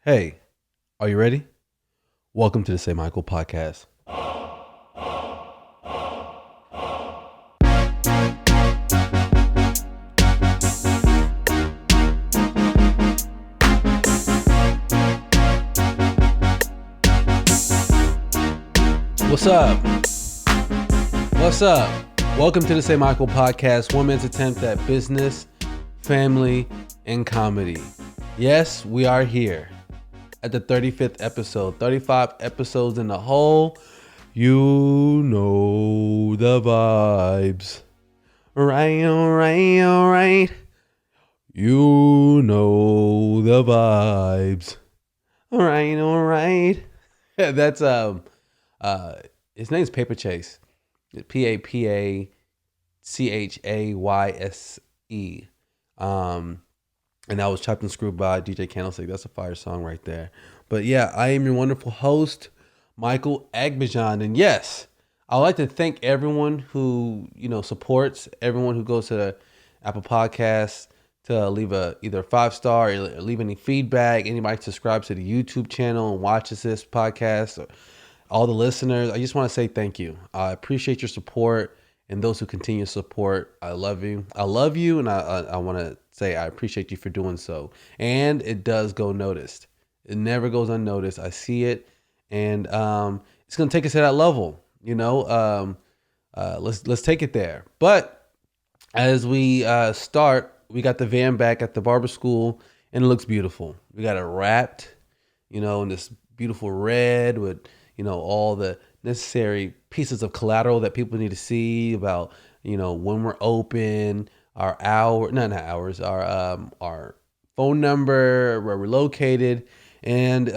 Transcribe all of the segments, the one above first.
Hey, are you ready? Welcome to the SAYMICHAEL podcast. What's up? What's up? Welcome to the SAYMICHAEL podcast, one man's attempt at business, family, and comedy. Yes, we are here at the 35th episode, 35 episodes in the hole. You know the vibes. Right. You know the vibes. Right. That's his name's Paper Chase. P-A-P-A-C-H-A-Y-S-E. And that was Chopped and Screwed by DJ Candlestick. That's a fire song right there. But yeah, I am your wonderful host, Michael Agbajan. And yes, I'd like to thank everyone who, supports, everyone who goes to the Apple Podcasts to leave either a 5-star or leave any feedback. Anybody subscribes to the YouTube channel and watches this podcast, or all the listeners. I just want to say thank you. I appreciate your support. And those who continue to support, I love you. I love you, and I want to say I appreciate you for doing so. And it does go noticed. It never goes unnoticed. I see it, and it's going to take us to that level. Let's take it there. But as we start, we got the van back at the barber school, and it looks beautiful. We got it wrapped, in this beautiful red with all the necessary pieces of collateral that people need to see about, when we're open, our phone number, where we're located. And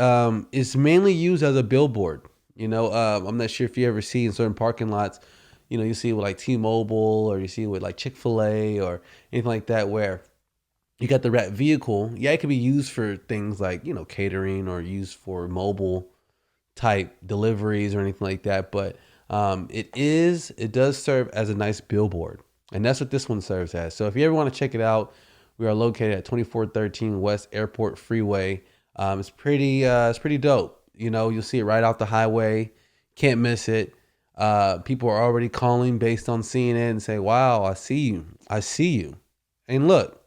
it's mainly used as a billboard. I'm not sure if you ever see in certain parking lots, you see it with like T-Mobile, or you see it with like Chick-fil-A or anything like that, where you got the wrapped vehicle. Yeah, it could be used for things like, catering, or used for mobile type deliveries or anything like that, but it does serve as a nice billboard, and that's what this one serves as. So if you ever want to check it out, we are located at 2413 West Airport Freeway. It's pretty dope. You'll see it right off the highway. Can't miss it. People are already calling based on seeing it and say, "Wow, I see you." And look,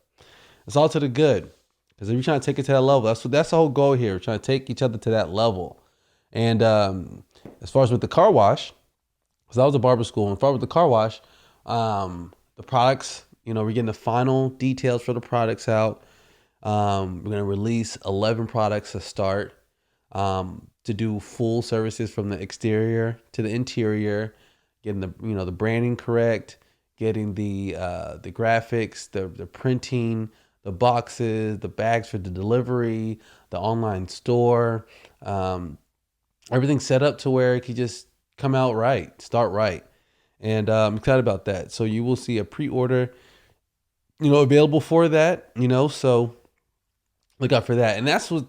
it's all to the good, because if you're trying to take it to that level, that's the whole goal here. We're trying to take each other to that level. And as far as with the car wash, because I was a barber school, and as far as with the car wash, the products, we're getting the final details for the products out. We're going to release 11 products to start, to do full services from the exterior to the interior, getting the branding correct, getting the graphics, the printing, the boxes, the bags for the delivery, the online store, everything set up to where it could just come out right, start right. And I'm excited about that. So you will see a pre-order, available for that, so look out for that. And that's what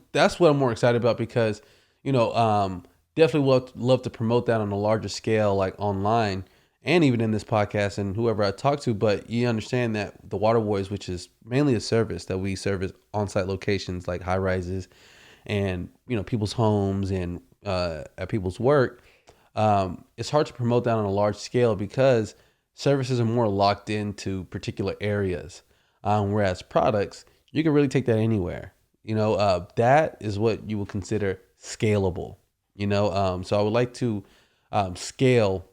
I'm more excited about, because, definitely love to promote that on a larger scale, like online and even in this podcast and whoever I talk to. But you understand that the Water Boys, which is mainly a service that we service on-site locations like high rises and, people's homes and at people's work, it's hard to promote that on a large scale because services are more locked into particular areas, whereas products, you can really take that anywhere. That is what you would consider scalable. So I would like to scale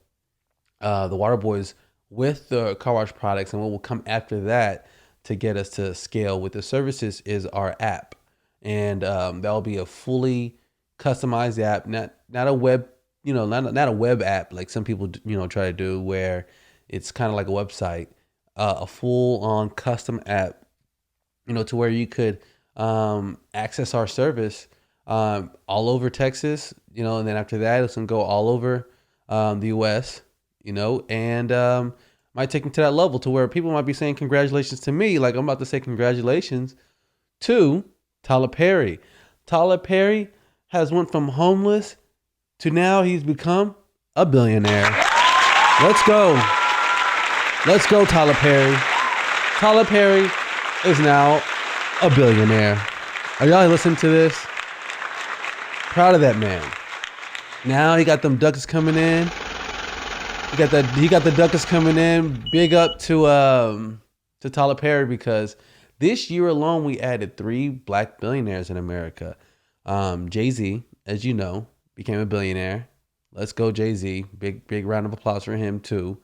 the Water Boys with the car wash products, and what will come after that to get us to scale with the services is our app, and that will be a fully customized app, not a web, not a web app like some people try to do, where it's kind of like a website, a full-on custom app, to where you could access our service all over Texas, and then after that it's gonna go all over the US, and might take them to that level to where people might be saying congratulations to me, like I'm about to say congratulations to Tyler Perry. Tyler Perry has went from homeless to now he's become a billionaire. Let's go, Tyler Perry. Tyler Perry is now a billionaire. Are y'all listening to this? Proud of that man. Now he got them ducats coming in. He got the ducats coming in. Big up to Tyler Perry, because this year alone we added 3 black billionaires in America. Jay-Z, as you know, became a billionaire. Let's go, Jay-Z. Big round of applause for him too.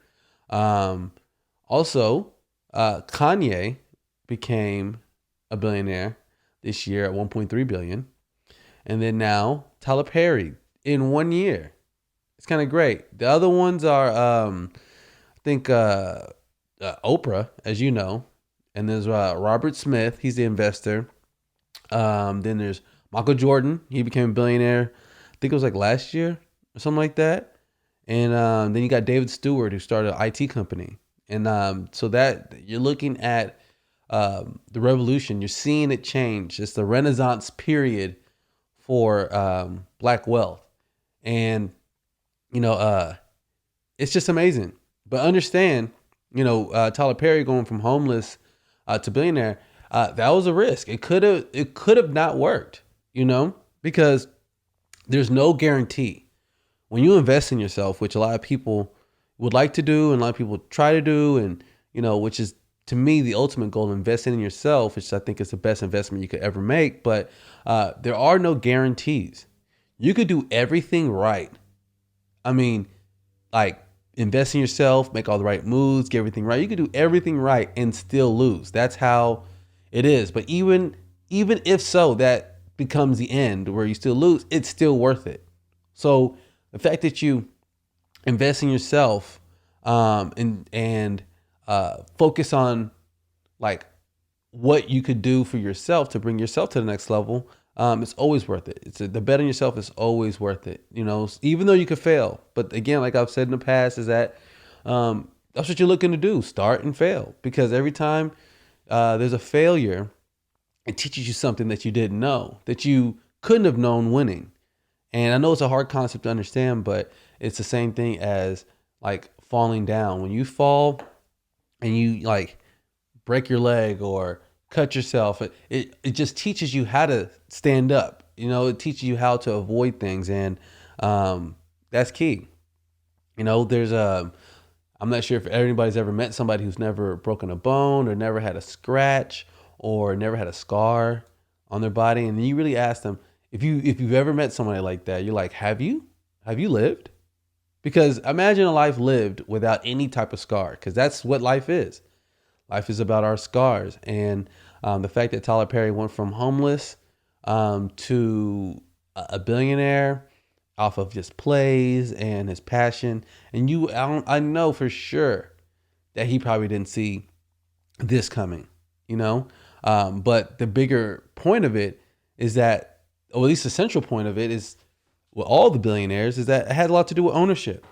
Also, Kanye became a billionaire this year at 1.3 billion. And then now Tyler Perry in 1 year. It's kind of great. The other ones are, I think, Oprah, as you know. And there's Robert Smith. He's the investor. Then there's Michael Jordan. He became a billionaire, I think it was like last year or something like that. And then you got David Stewart, who started an IT company. And so that you're looking at the revolution. You're seeing it change. It's the Renaissance period for black wealth. And, it's just amazing. But understand, Tyler Perry going from homeless to billionaire, that was a risk. It could have not worked, because there's no guarantee. When you invest in yourself, which a lot of people would like to do and a lot of people try to do, and, which is, to me, the ultimate goal of investing in yourself, which I think is the best investment you could ever make. But there are no guarantees. You could do everything right. I mean, like, invest in yourself, make all the right moves, get everything right. You could do everything right and still lose. That's how it is. But even if so, that becomes the end where you still lose, it's still worth it. So the fact that you invest in yourself and focus on like what you could do for yourself to bring yourself to the next level, it's always worth it. The bet on yourself is always worth it, even though you could fail. But again, like I've said in the past, is that that's what you're looking to do. Start and fail, because every time there's a failure, it teaches you something that you didn't know, that you couldn't have known winning. And I know it's a hard concept to understand, but it's the same thing as like falling down. When you fall and you like break your leg or cut yourself, it just teaches you how to stand up. It teaches you how to avoid things, and that's key. There's I'm not sure if anybody's ever met somebody who's never broken a bone or never had a scratch or never had a scar on their body, and then you really ask them, if you've ever met somebody like that, you're like, have you lived? Because imagine a life lived without any type of scar, because that's what life is. Life is about our scars. And the fact that Tyler Perry went from homeless to a billionaire off of just plays and his passion. And I know for sure that he probably didn't see this coming, but the bigger point of it is that, or at least the central point of it is, with all the billionaires, is that it had a lot to do with ownership.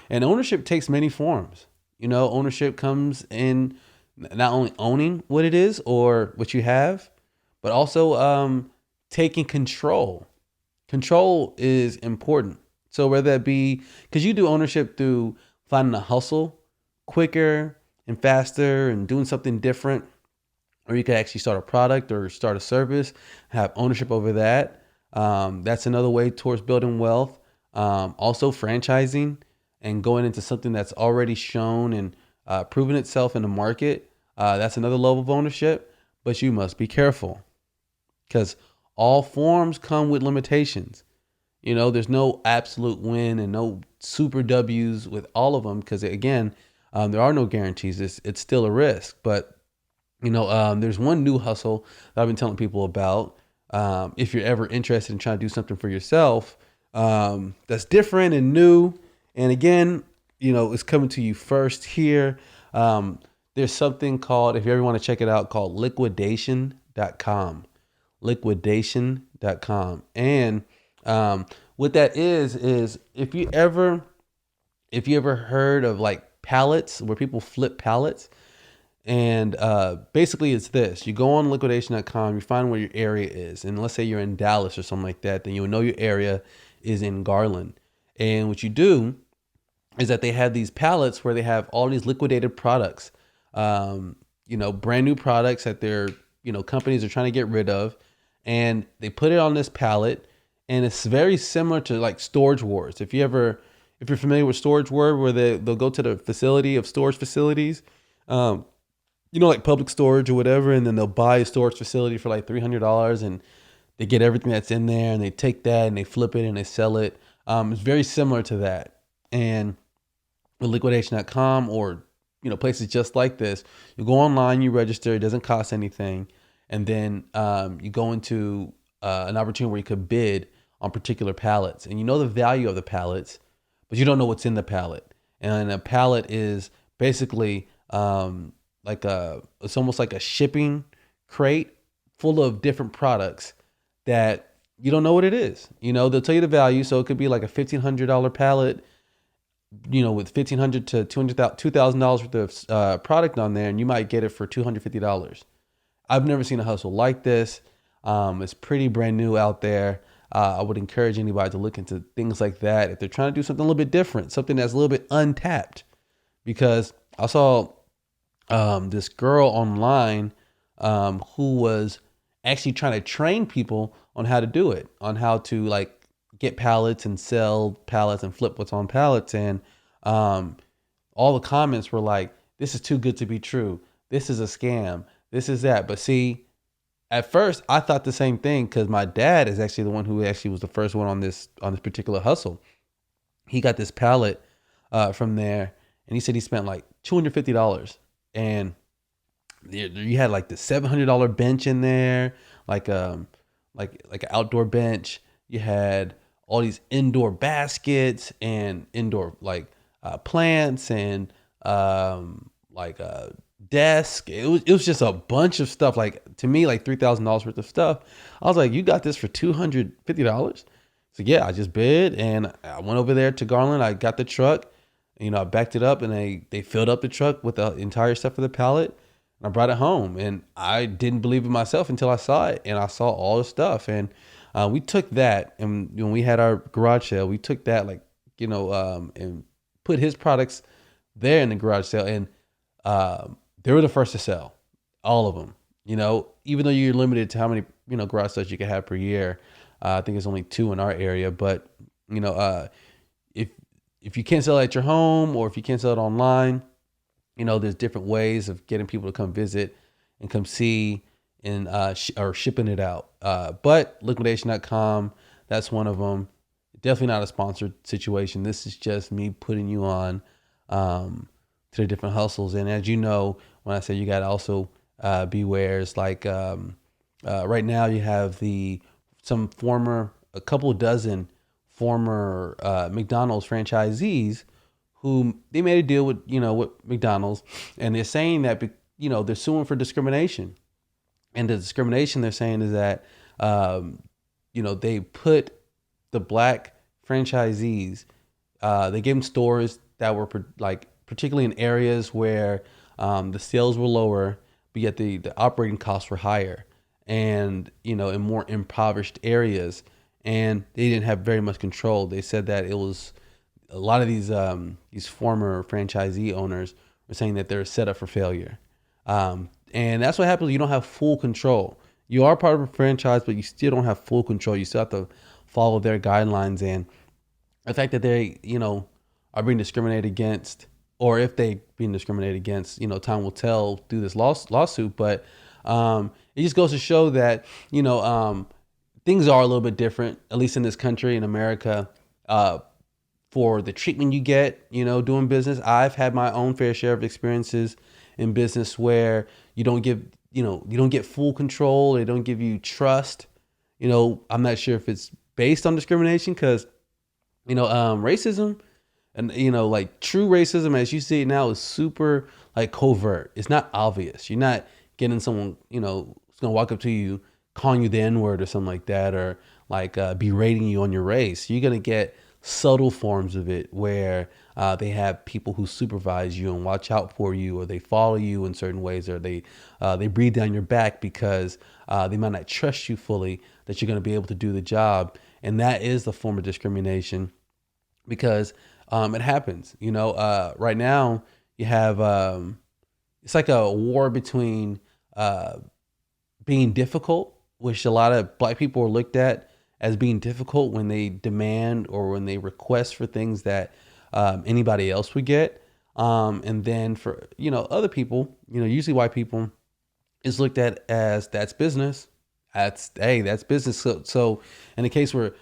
And ownership takes many forms. Ownership comes in not only owning what it is or what you have, but also taking control. Control is important. So whether that be, because you do ownership through finding a hustle quicker and faster and doing something different, or you could actually start a product or start a service, have ownership over that. That's another way towards building wealth. Also franchising and going into something that's already shown and proven itself in the market. That's another level of ownership, but you must be careful, because all forms come with limitations. There's no absolute win and no super W's with all of them, because again, there are no guarantees. It's still a risk. But there's one new hustle that I've been telling people about. If you're ever interested in trying to do something for yourself, that's different and new, and again, it's coming to you first here. There's something called, if you ever want to check it out, called liquidation.com. Liquidation.com. And what that is if you ever heard of like pallets, where people flip pallets, and basically it's this: you go on liquidation.com, you find where your area is, and let's say you're in Dallas or something like that, then you'll know your area is in Garland. And what you do is that they have these pallets where they have all these liquidated products, brand new products that their companies are trying to get rid of, and they put it on this pallet, and it's very similar to like Storage Wars. If you're familiar with Storage Wars, where they'll go to the facility of storage facilities, um, like public storage or whatever, and then they'll buy a storage facility for like $300, and they get everything that's in there, and they take that and they flip it and they sell it. It's very similar to that. And with liquidation.com or places just like this, you go online, you register, it doesn't cost anything, and then you go into an opportunity where you could bid on particular pallets, and you know the value of the pallets, but you don't know what's in the pallet. And a pallet is basically it's almost like a shipping crate full of different products that you don't know what it is. They'll tell you the value, so it could be like a $1,500 pallet, with $1,500 to $2,000 worth of product on there, and you might get it for $250. I've never seen a hustle like this. It's pretty brand new out there. I would encourage anybody to look into things like that if they're trying to do something a little bit different, something that's a little bit untapped. Because I saw this girl online who was actually trying to train people on how to do it, on how to like get pallets and sell pallets and flip what's on pallets. And all the comments were like, this is too good to be true. This is a scam. This is that. But see, at first I thought the same thing, because my dad is actually the one who actually was the first one on this particular hustle. He got this pallet from there, and he said he spent like $250. And you had like the $700 bench in there, like an outdoor bench. You had all these indoor baskets and indoor plants and desk. It was just a bunch of stuff. Like, to me, like $3,000 worth of stuff. I was like, you got this for $250? So yeah, I just bid, and I went over there to Garland. I got the truck. I backed it up, and they filled up the truck with the entire stuff of the pallet, and I brought it home. And I didn't believe it myself until I saw it, and I saw all the stuff. And we took that, and when we had our garage sale, we took that and put his products there in the garage sale, and they were the first to sell, all of them. Even though you're limited to how many garage sales you can have per year, I think it's only 2 in our area. But if you can't sell it at your home, or if you can't sell it online, there's different ways of getting people to come visit and come see, and or shipping it out. But liquidation.com, that's one of them. Definitely not a sponsored situation. This is just me putting you on to the different hustles. And as you know, when I say you got to also bewares, like right now you have a couple dozen former McDonald's franchisees who they made a deal with McDonald's, and they're saying that they're suing for discrimination. And the discrimination they're saying is that they put the black franchisees, they gave them stores that were particularly in areas where the sales were lower, but yet the operating costs were higher, and in more impoverished areas. And they didn't have very much control. They said that it was a lot of these former franchisee owners were saying that they're set up for failure. And that's what happens when you don't have full control. You are part of a franchise, but you still don't have full control. You still have to follow their guidelines. And the fact that they, are being discriminated against, or if they being discriminated against, time will tell through this lawsuit. But it just goes to show that, things are a little bit different, at least in this country, in America, for the treatment you get, doing business. I've had my own fair share of experiences in business where you don't get full control. They don't give you trust. I'm not sure if it's based on discrimination, because, racism and, true racism as you see it now is super covert. It's not obvious. You're not getting someone, who's going to walk up to you, calling you the N-word or something like that, or berating you on your race. You're going to get subtle forms of it where they have people who supervise you and watch out for you, or they follow you in certain ways, or they breathe down your back because they might not trust you fully that you're going to be able to do the job. And that is the form of discrimination, because it happens. Right now you have it's like a war between being difficult, which a lot of black people are looked at as being difficult when they demand or when they request for things that anybody else would get. And then for, other people, usually white people, is looked at as that's business. That's business. So in a case where,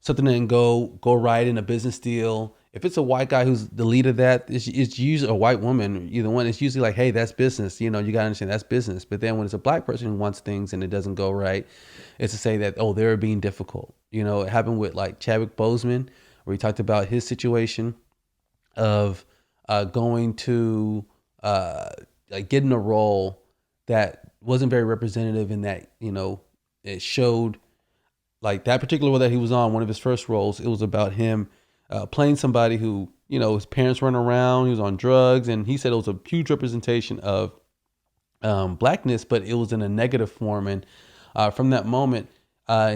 something didn't go right in a business deal, if it's a white guy who's the lead of that, it's usually a white woman, either one. It's usually like, hey, that's business. You gotta understand that's business. But then when it's a black person who wants things and it doesn't go right, it's to say that, oh, they're being difficult. It happened with like Chadwick Boseman, where he talked about his situation of going to like getting a role that wasn't very representative in that, it showed like that particular role that he was on, one of his first roles. It was about him playing somebody who, his parents weren't around, he was on drugs, and he said it was a huge representation of blackness, but it was in a negative form. And from that moment,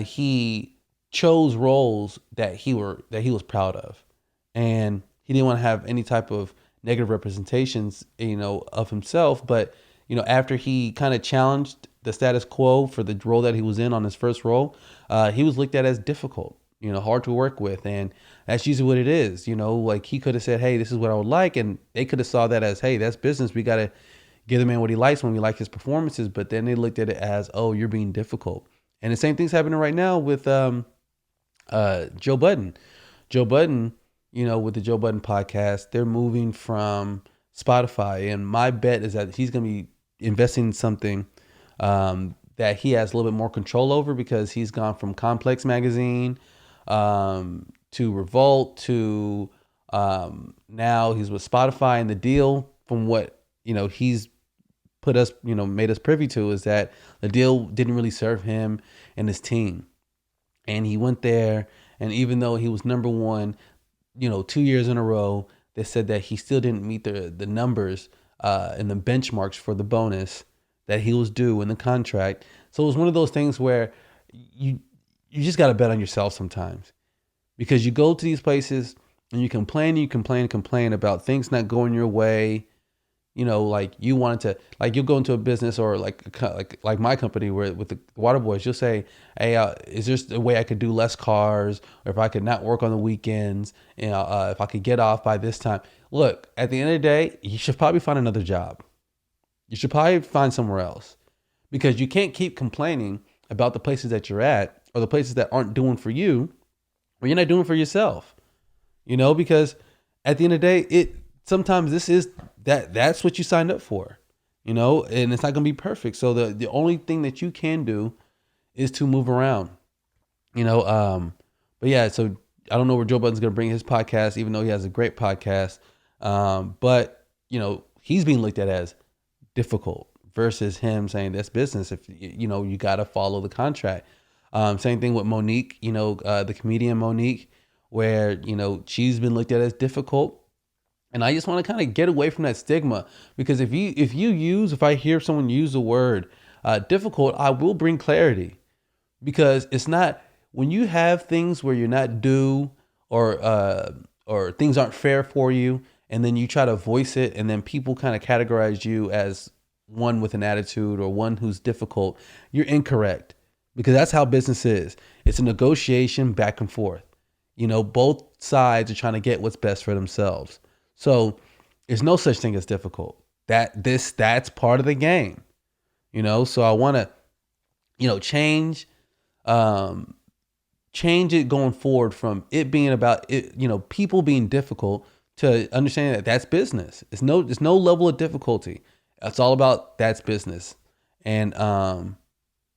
he chose roles that he was proud of, and he didn't want to have any type of negative representations, of himself. But after he kind of challenged the status quo for the role that he was in on his first role, he was looked at as difficult, hard to work with. And that's usually what it is. Like he could have said, hey, this is what I would like. And they could have saw that as, hey, that's business. We got to give the man what he likes when we like his performances. But then they looked at it as, oh, you're being difficult. And the same thing's happening right now with Joe Budden. Joe Budden, with the Joe Budden podcast, they're moving from Spotify. And my bet is that he's going to be investing in something that he has a little bit more control over, because he's gone from Complex magazine to Revolt to now he's with Spotify. And the deal, from what he's put us, made us privy to, is that the deal didn't really serve him and his team. And he went there, and even though he was number one, 2 years in a row, they said that he still didn't meet the numbers and the benchmarks for the bonus that he was due in the contract. So it was one of those things where you just got to bet on yourself sometimes, because you go to these places and you complain about things not going your way. Like you wanted to, like you'll go into a business, or like my company where with the Water Boys, you'll say, hey, is there a way I could do less cars, or if I could not work on the weekends, if I could get off by this time. Look, at the end of the day, you should probably find another job. You should probably find somewhere else, because you can't keep complaining about the places that you're at, or the places that aren't doing for you, or you're not doing for yourself, because at the end of the day, sometimes this is that's what you signed up for, and it's not going to be perfect. So the only thing that you can do is to move around, but yeah, so I don't know where Joe Budden's going to bring his podcast, even though he has a great podcast. But he's being looked at as difficult versus him saying that's business. If you got to follow the contract. Same thing with Monique, the comedian Monique, where, she's been looked at as difficult. And I just want to kind of get away from that stigma, because if I hear someone use the word difficult, I will bring clarity, because it's not, when you have things where you're not due, or things aren't fair for you, and then you try to voice it, and then people kind of categorize you as one with an attitude or one who's difficult, you're incorrect, because that's how business is. It's a negotiation back and forth. Both sides are trying to get what's best for themselves. So there's no such thing as difficult. That's part of the game, so I want to, change it going forward from it being about it, people being difficult, to understanding that that's business. There's no level of difficulty. It's all about that's business. And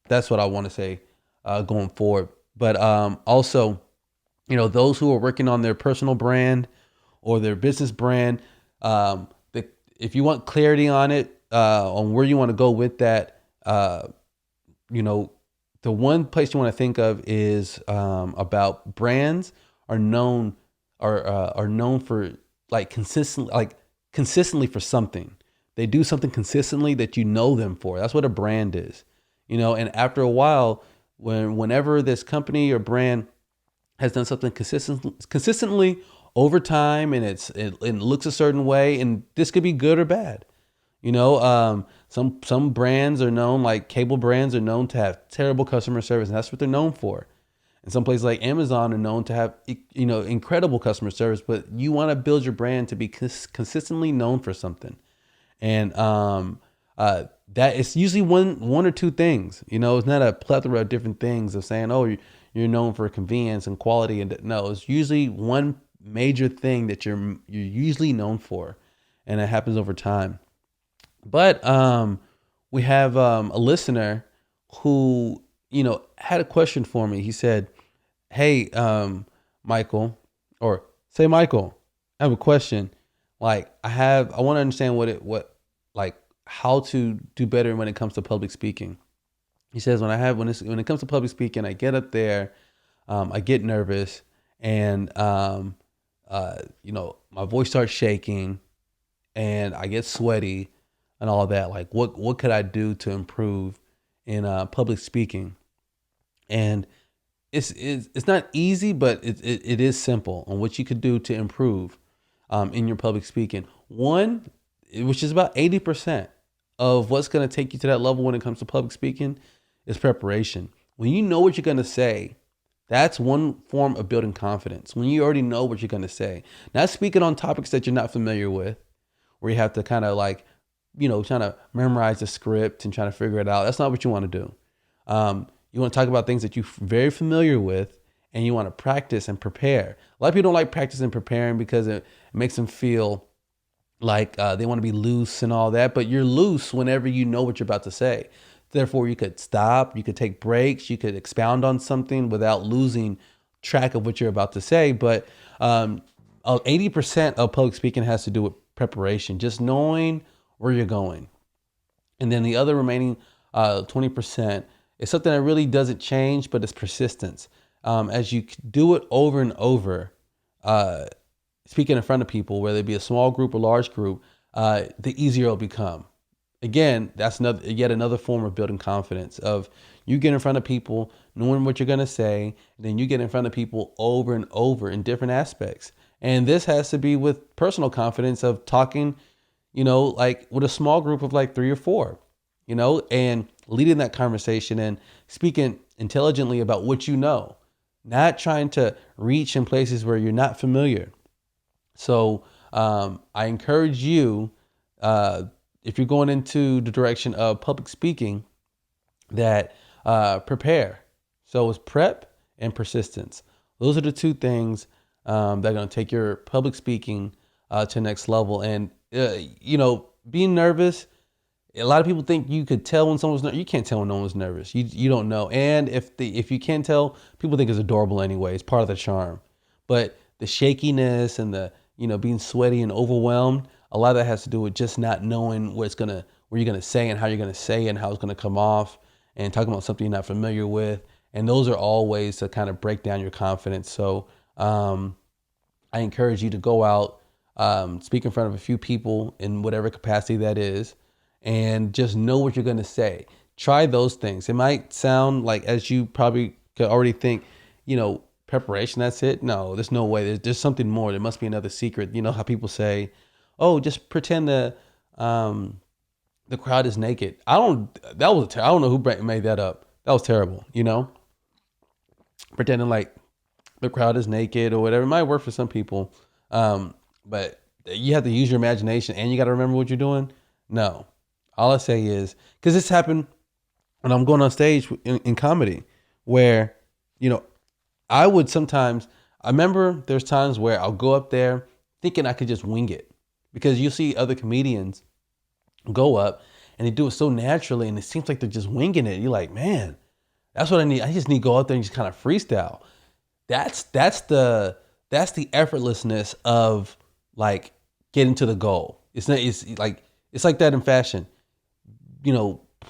that's what I want to say going forward. But also, those who are working on their personal brand or their business brand, if you want clarity on it, on where you want to go with that, the one place you want to think of is about brands are known for consistently for something. They do something consistently that you know them for. That's what a brand is, and after a while, whenever this company or brand has done something consistently over time, and it looks a certain way, and this could be good or bad. Some brands are known, like cable brands are known to have terrible customer service, and that's what they're known for. And some places like Amazon are known to have, incredible customer service, but you want to build your brand to be consistently known for something. And that it's usually one or two things. It's not a plethora of different things of saying, oh, you're known for convenience and quality. And no, it's usually one major thing that you're usually known for, and it happens over time. But we have a listener who had a question for me. He said, "Hey, Michael, or say Michael, I have a question. Like I want to understand how to do better when it comes to public speaking." He says, when it comes to public speaking, I get up there, I get nervous, and my voice starts shaking, and I get sweaty, and all of that. Like, what could I do to improve in public speaking? And it's not easy, but it is simple on what you could do to improve in your public speaking. One, which is about 80% of what's going to take you to that level when it comes to public speaking, is preparation. When you know what you're going to say, that's one form of building confidence. When you already know what you're going to say, not speaking on topics that you're not familiar with, where you have to kind of trying to memorize the script and trying to figure it out. That's not what you want to do. You want to talk about things that you're very familiar with, and you want to practice and prepare. A lot of people don't like practicing and preparing because it makes them feel like they want to be loose and all that, but you're loose whenever you know what you're about to say. Therefore, you could stop, you could take breaks, you could expound on something without losing track of what you're about to say. But 80% of public speaking has to do with preparation, just knowing where you're going. And then the other remaining 20% is something that really doesn't change, but it's persistence. As you do it over and over, speaking in front of people, whether it be a small group or large group, the easier it'll become. Again, that's yet another form of building confidence, of you get in front of people, knowing what you're going to say, and then you get in front of people over and over in different aspects. And this has to be with personal confidence of talking, like with a small group of like 3 or 4, and leading that conversation and speaking intelligently about what you know, not trying to reach in places where you're not familiar. So I encourage you, if you're going into the direction of public speaking, that prepare. So it's prep and persistence. Those are the two things that are going to take your public speaking to the next level. And, being nervous, a lot of people think you could tell when someone's nervous. You can't tell when no one's nervous. You don't know. And if you can tell, people think it's adorable anyway. It's part of the charm. But the shakiness and the, being sweaty and overwhelmed, a lot of that has to do with just not knowing what you're going to say and how you're going to say it and how it's going to come off, and talking about something you're not familiar with. And those are all ways to kind of break down your confidence. So I encourage you to go out, speak in front of a few people in whatever capacity that is, and just know what you're going to say. Try those things. It might sound like, as you probably could already think, preparation, that's it. No, there's no way. There's something more. There must be another secret. You know how people say, oh, just pretend the crowd is naked. I don't know who made that up. That was terrible. Pretending like the crowd is naked or whatever. It might work for some people. But you have to use your imagination, and you got to remember what you're doing. No, all I say is, because this happened when I'm going on stage in comedy, where, I would sometimes, I remember there's times where I'll go up there thinking I could just wing it, because you see other comedians go up and they do it so naturally, and it seems like they're just winging it. You're like, man, that's what I need. I just need to go out there and just kind of freestyle. That's the effortlessness of like getting to the goal. It's like that in fashion.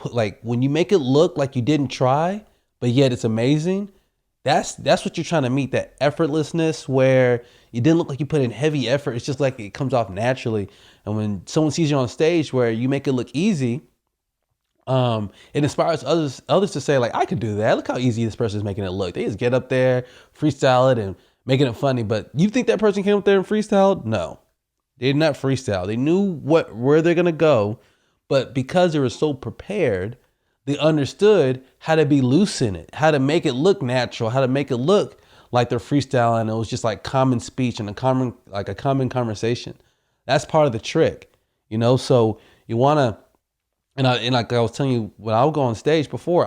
Like when you make it look like you didn't try, but yet it's amazing. That's what you're trying to meet, that effortlessness where you didn't look like you put in heavy effort. It's just like it comes off naturally. And when someone sees you on stage where you make it look easy, it inspires others to say, like, I could do that. Look how easy this person is making it look. They just get up there, freestyle it, and making it funny. But you think that person came up there and freestyled? No, they did not freestyle. They knew where they're gonna go, but because they were so prepared, they understood how to be loose in it, how to make it look natural, how to make it look like they're freestyling. And it was just like common speech and a common conversation. That's part of the trick, you know? So you want to, and like I was telling you, when I would go on stage before,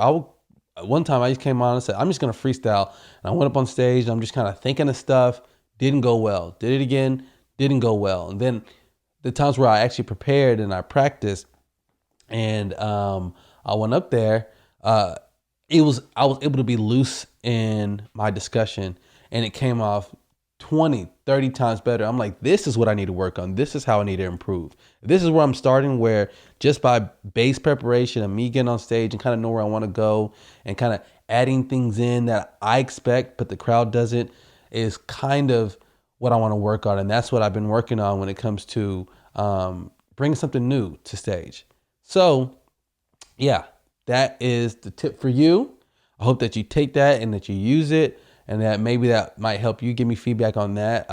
one time I just came on and said, I'm just going to freestyle. And I went up on stage and I'm just kind of thinking of stuff. Didn't go well. Did it again. Didn't go well. And then the times where I actually prepared and I practiced and I went up there, I was able to be loose in my discussion and it came off 20, 30 times better. I'm like, this is what I need to work on. This is how I need to improve. This is where I'm starting, where just by base preparation and me getting on stage and kind of know where I want to go and kind of adding things in that I expect, but the crowd doesn't, is kind of what I want to work on. And that's what I've been working on when it comes to bringing something new to stage. So yeah, that is the tip for you. I hope that you take that and that you use it, and that maybe that might help you. Give me feedback on that.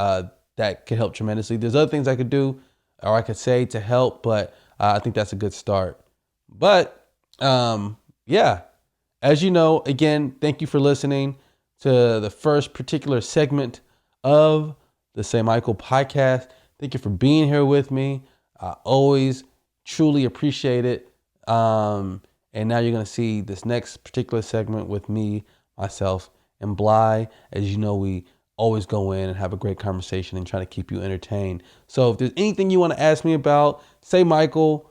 That could help tremendously. There's other things I could do or I could say to help, but I think that's a good start. But yeah, as you know, again, thank you for listening to the first particular segment of the SAYMICHAEL podcast. Thank you for being here with me. I always truly appreciate it. And now you're going to see this next particular segment with me, myself, and Bday. As you know, we always go in and have a great conversation and try to keep you entertained. So if there's anything you want to ask me about, SAYMICHAEL,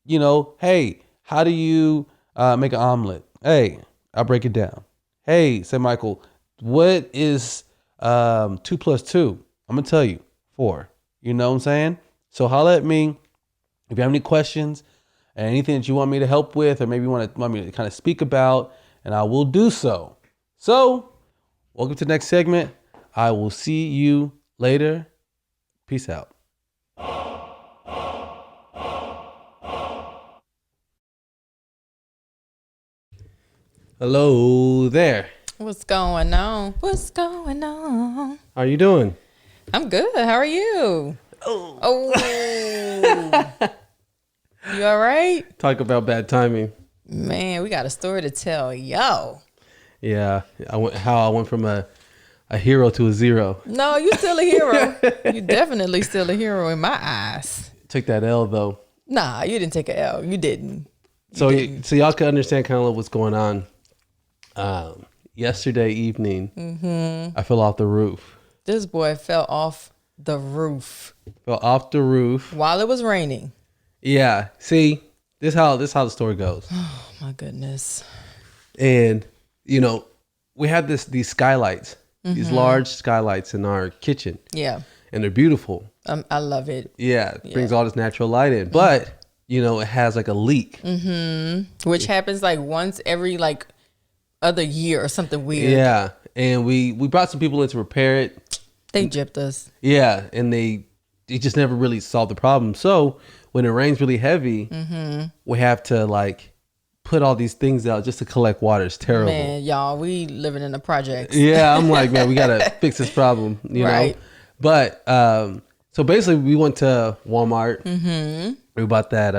you know, hey, how do you make an omelet? Hey, I'll break it down. Hey, SAYMICHAEL, what is 2 + 2? I'm going to tell you 4. You know what I'm saying? So holla at me if you have any questions and anything that you want me to help with, or maybe want me to kind of speak about, and I will do so. So welcome to the next segment. I will see you later. Peace out. Hello there. What's going on? What's going on? How are you doing? I'm good. How are you? Oh. You all right? Talk about bad timing. Man, we got a story to tell. Yo. Yeah, how I went from a hero to a zero. No, you still a hero. You definitely still a hero in my eyes. Took that L though. Nah, you didn't take an L. You didn't. So y'all can understand kind of what's going on. Yesterday evening, I fell off the roof. This boy fell off the roof. Fell off the roof while it was raining. Yeah. See, this how the story goes. Oh my goodness. And you know, we have these skylights, these large skylights in our kitchen. Yeah. And they're beautiful. I love it. Yeah, it brings all this natural light in. But you know, it has like a leak. Which happens like once every like other year or something weird. Yeah. And we brought some people in to repair it. They gypped us. Yeah. And they just never really solved the problem. So when it rains really heavy, we have to like put all these things out just to collect water. It's terrible. Man, y'all, we living in the projects. Yeah, I'm like, man, we got to fix this problem, you know? But so basically we went to Walmart. We bought that,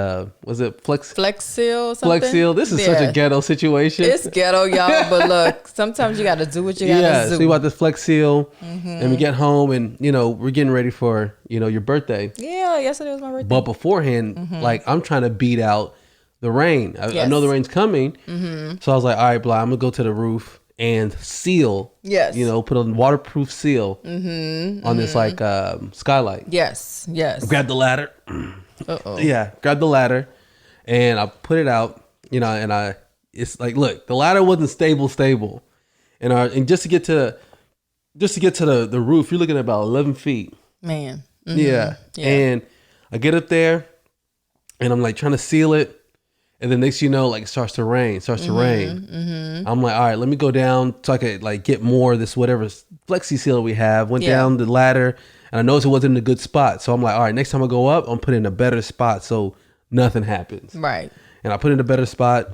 was it Flex Seal? Flex Seal. This is such a ghetto situation. It's ghetto, y'all. But look, sometimes you got to do what you got to do. So we bought this Flex Seal and we get home and, you know, we're getting ready for, you know, your birthday. Yeah, yesterday was my birthday. But beforehand, like I'm trying to beat out the rain. I know the rain's coming. So I was like, all right, Blah, I'm going to go to the roof and seal, you know, put a waterproof seal on this like skylight. Yes. Grab the ladder. Yeah, grab the ladder and I put it out, you know, and it's like, look, the ladder wasn't stable. And just to get to the roof, you're looking at about 11 feet. Man. Yeah. And I get up there and I'm like trying to seal it. And then next you know, like it starts to rain. I'm like, all right, let me go down so I could like get more of this whatever flexi seal we have. Went down the ladder and I noticed it wasn't in a good spot. So I'm like, all right, next time I go up, I'm putting in a better spot so nothing happens. Right. And I put it in a better spot.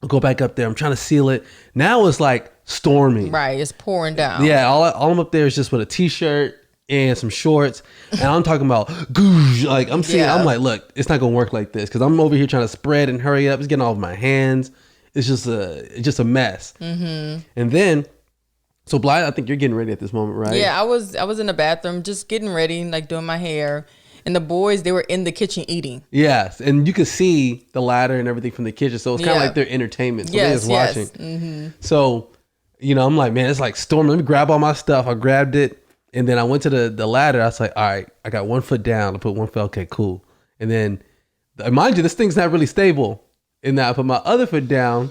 I'll go back up there. I'm trying to seal it. Now it's like storming. Right. It's pouring down. Yeah. All I'm up there is just with a t-shirt and some shorts, and I'm talking about goosh, like I'm like, look, it's not gonna work like this because I'm over here trying to spread and hurry up. It's getting all of my hands, it's just a mess. And then, so Blythe, I think you're getting ready at this moment, right? Yeah, I was in the bathroom just getting ready, like doing my hair. And the boys, they were in the kitchen eating. Yes, and you could see the ladder and everything from the kitchen, so it's kind of like their entertainment. So they're just watching. So, I'm like, man, it's like storming. Let me grab all my stuff. I grabbed it, and then I went to the ladder. I was like, all right, I got 1 foot down. I put 1 foot. Okay, cool. And then, mind you, this thing's not really stable. And then I put my other foot down,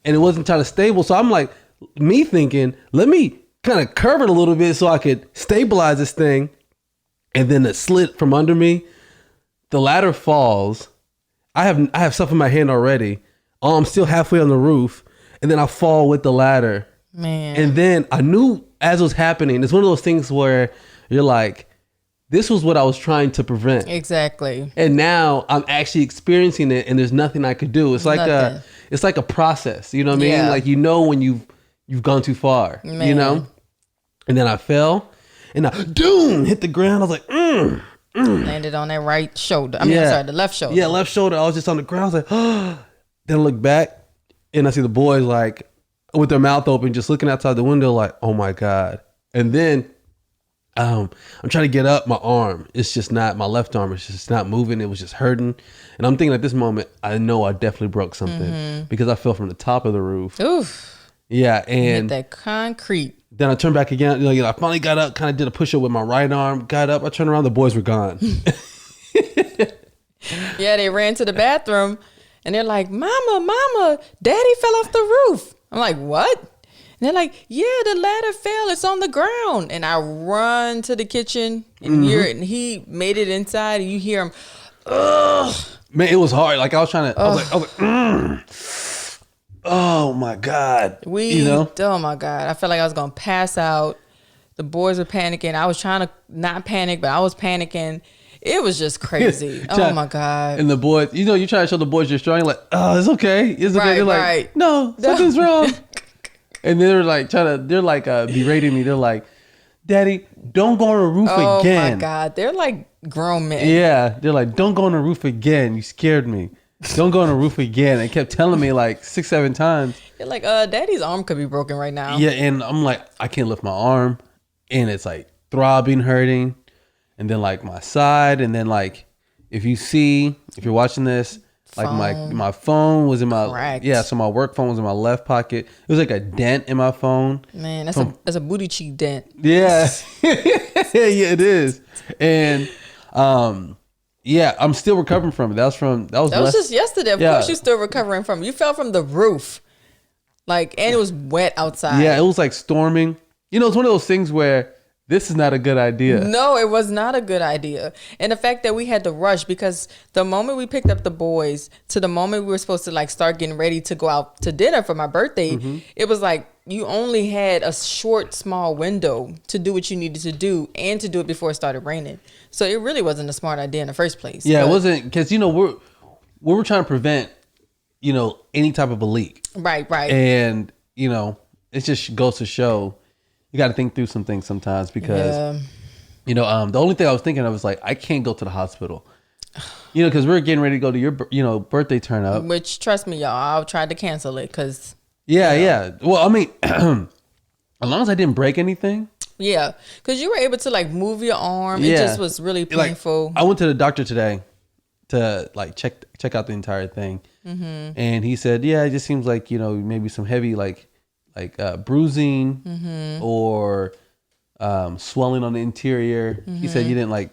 and it wasn't trying to stable. So I'm like, me thinking, let me kind of curve it a little bit so I could stabilize this thing. And then it slid from under me. The ladder falls. I have stuff in my hand already. I'm still halfway on the roof. And then I fall with the ladder. Man. And then I knew as it was happening, it's one of those things where you're like, this was what I was trying to prevent. Exactly. And now I'm actually experiencing it, and there's nothing I could do. It's like a process. You know what I mean? Yeah. Like, when you've gone too far. Man. And then I fell. And I hit the ground. I was like, Landed on that right shoulder. The left shoulder. Yeah, left shoulder. I was just on the ground. I was like, Then I look back and I see the boys like with their mouth open, just looking outside the window like, oh my God. And then I'm trying to get up my arm. It's just not, my left arm is just not moving. It was just hurting. And I'm thinking at this moment, I know I definitely broke something because I fell from the top of the roof. Oof. Yeah. And hit that concrete. Then I turned back again. I finally got up, kind of did a push up with my right arm, got up. I turned around, the boys were gone. Yeah, they ran to the bathroom and they're like, Mama, Daddy fell off the roof. I'm like, what? And they're like, yeah, the ladder fell. It's on the ground. And I run to the kitchen and and he made it inside and you hear him, ugh. Man, it was hard. Like I was trying to, I was like, oh my God. Oh my God. I felt like I was going to pass out. The boys were panicking. I was trying to not panic, but I was panicking. It was just crazy. Oh my God. And the boys, you try to show the boys you're strong. You're like, oh, it's okay. It's okay. They're like, no, something's wrong. And they're like, berating me. They're like, Daddy, don't go on the roof again. Oh my God. They're like grown men. Yeah. They're like, don't go on the roof again. You scared me. Don't go on the roof again. They kept telling me like 6-7 times. You're like, Daddy's arm could be broken right now. Yeah, and I'm like, I can't lift my arm. And it's like throbbing, hurting. And then like my side. And then like, if you're watching this, like my phone was in my, Correct. Yeah, so my work phone was in my left pocket. It was like a dent in my phone. Man, that's a booty cheek dent. Yeah. Yeah, it is. And, yeah, I'm still recovering from it. That was just yesterday. Of course, you're still recovering from it. You fell from the roof, and it was wet outside. Yeah, it was like storming. It's one of those things where this is not a good idea. No, it was not a good idea. And the fact that we had to rush because the moment we picked up the boys to the moment we were supposed to start getting ready to go out to dinner for my birthday, it was like you only had a short, small window to do what you needed to do and to do it before it started raining. So it really wasn't a smart idea in the first place. Yeah, it wasn't because we're trying to prevent any type of a leak. Right. And it just goes to show you got to think through some things sometimes because the only thing I was thinking of was like I can't go to the hospital. Because we're getting ready to go to your birthday turn up. Which trust me, y'all, I tried to cancel it because. Yeah. Well, I mean, as long as I didn't break anything. Yeah, because you were able to move your arm. Yeah. It just was really painful. I went to the doctor today to check out the entire thing, and he said, yeah, it just seems like maybe some heavy bruising or swelling on the interior. He said you didn't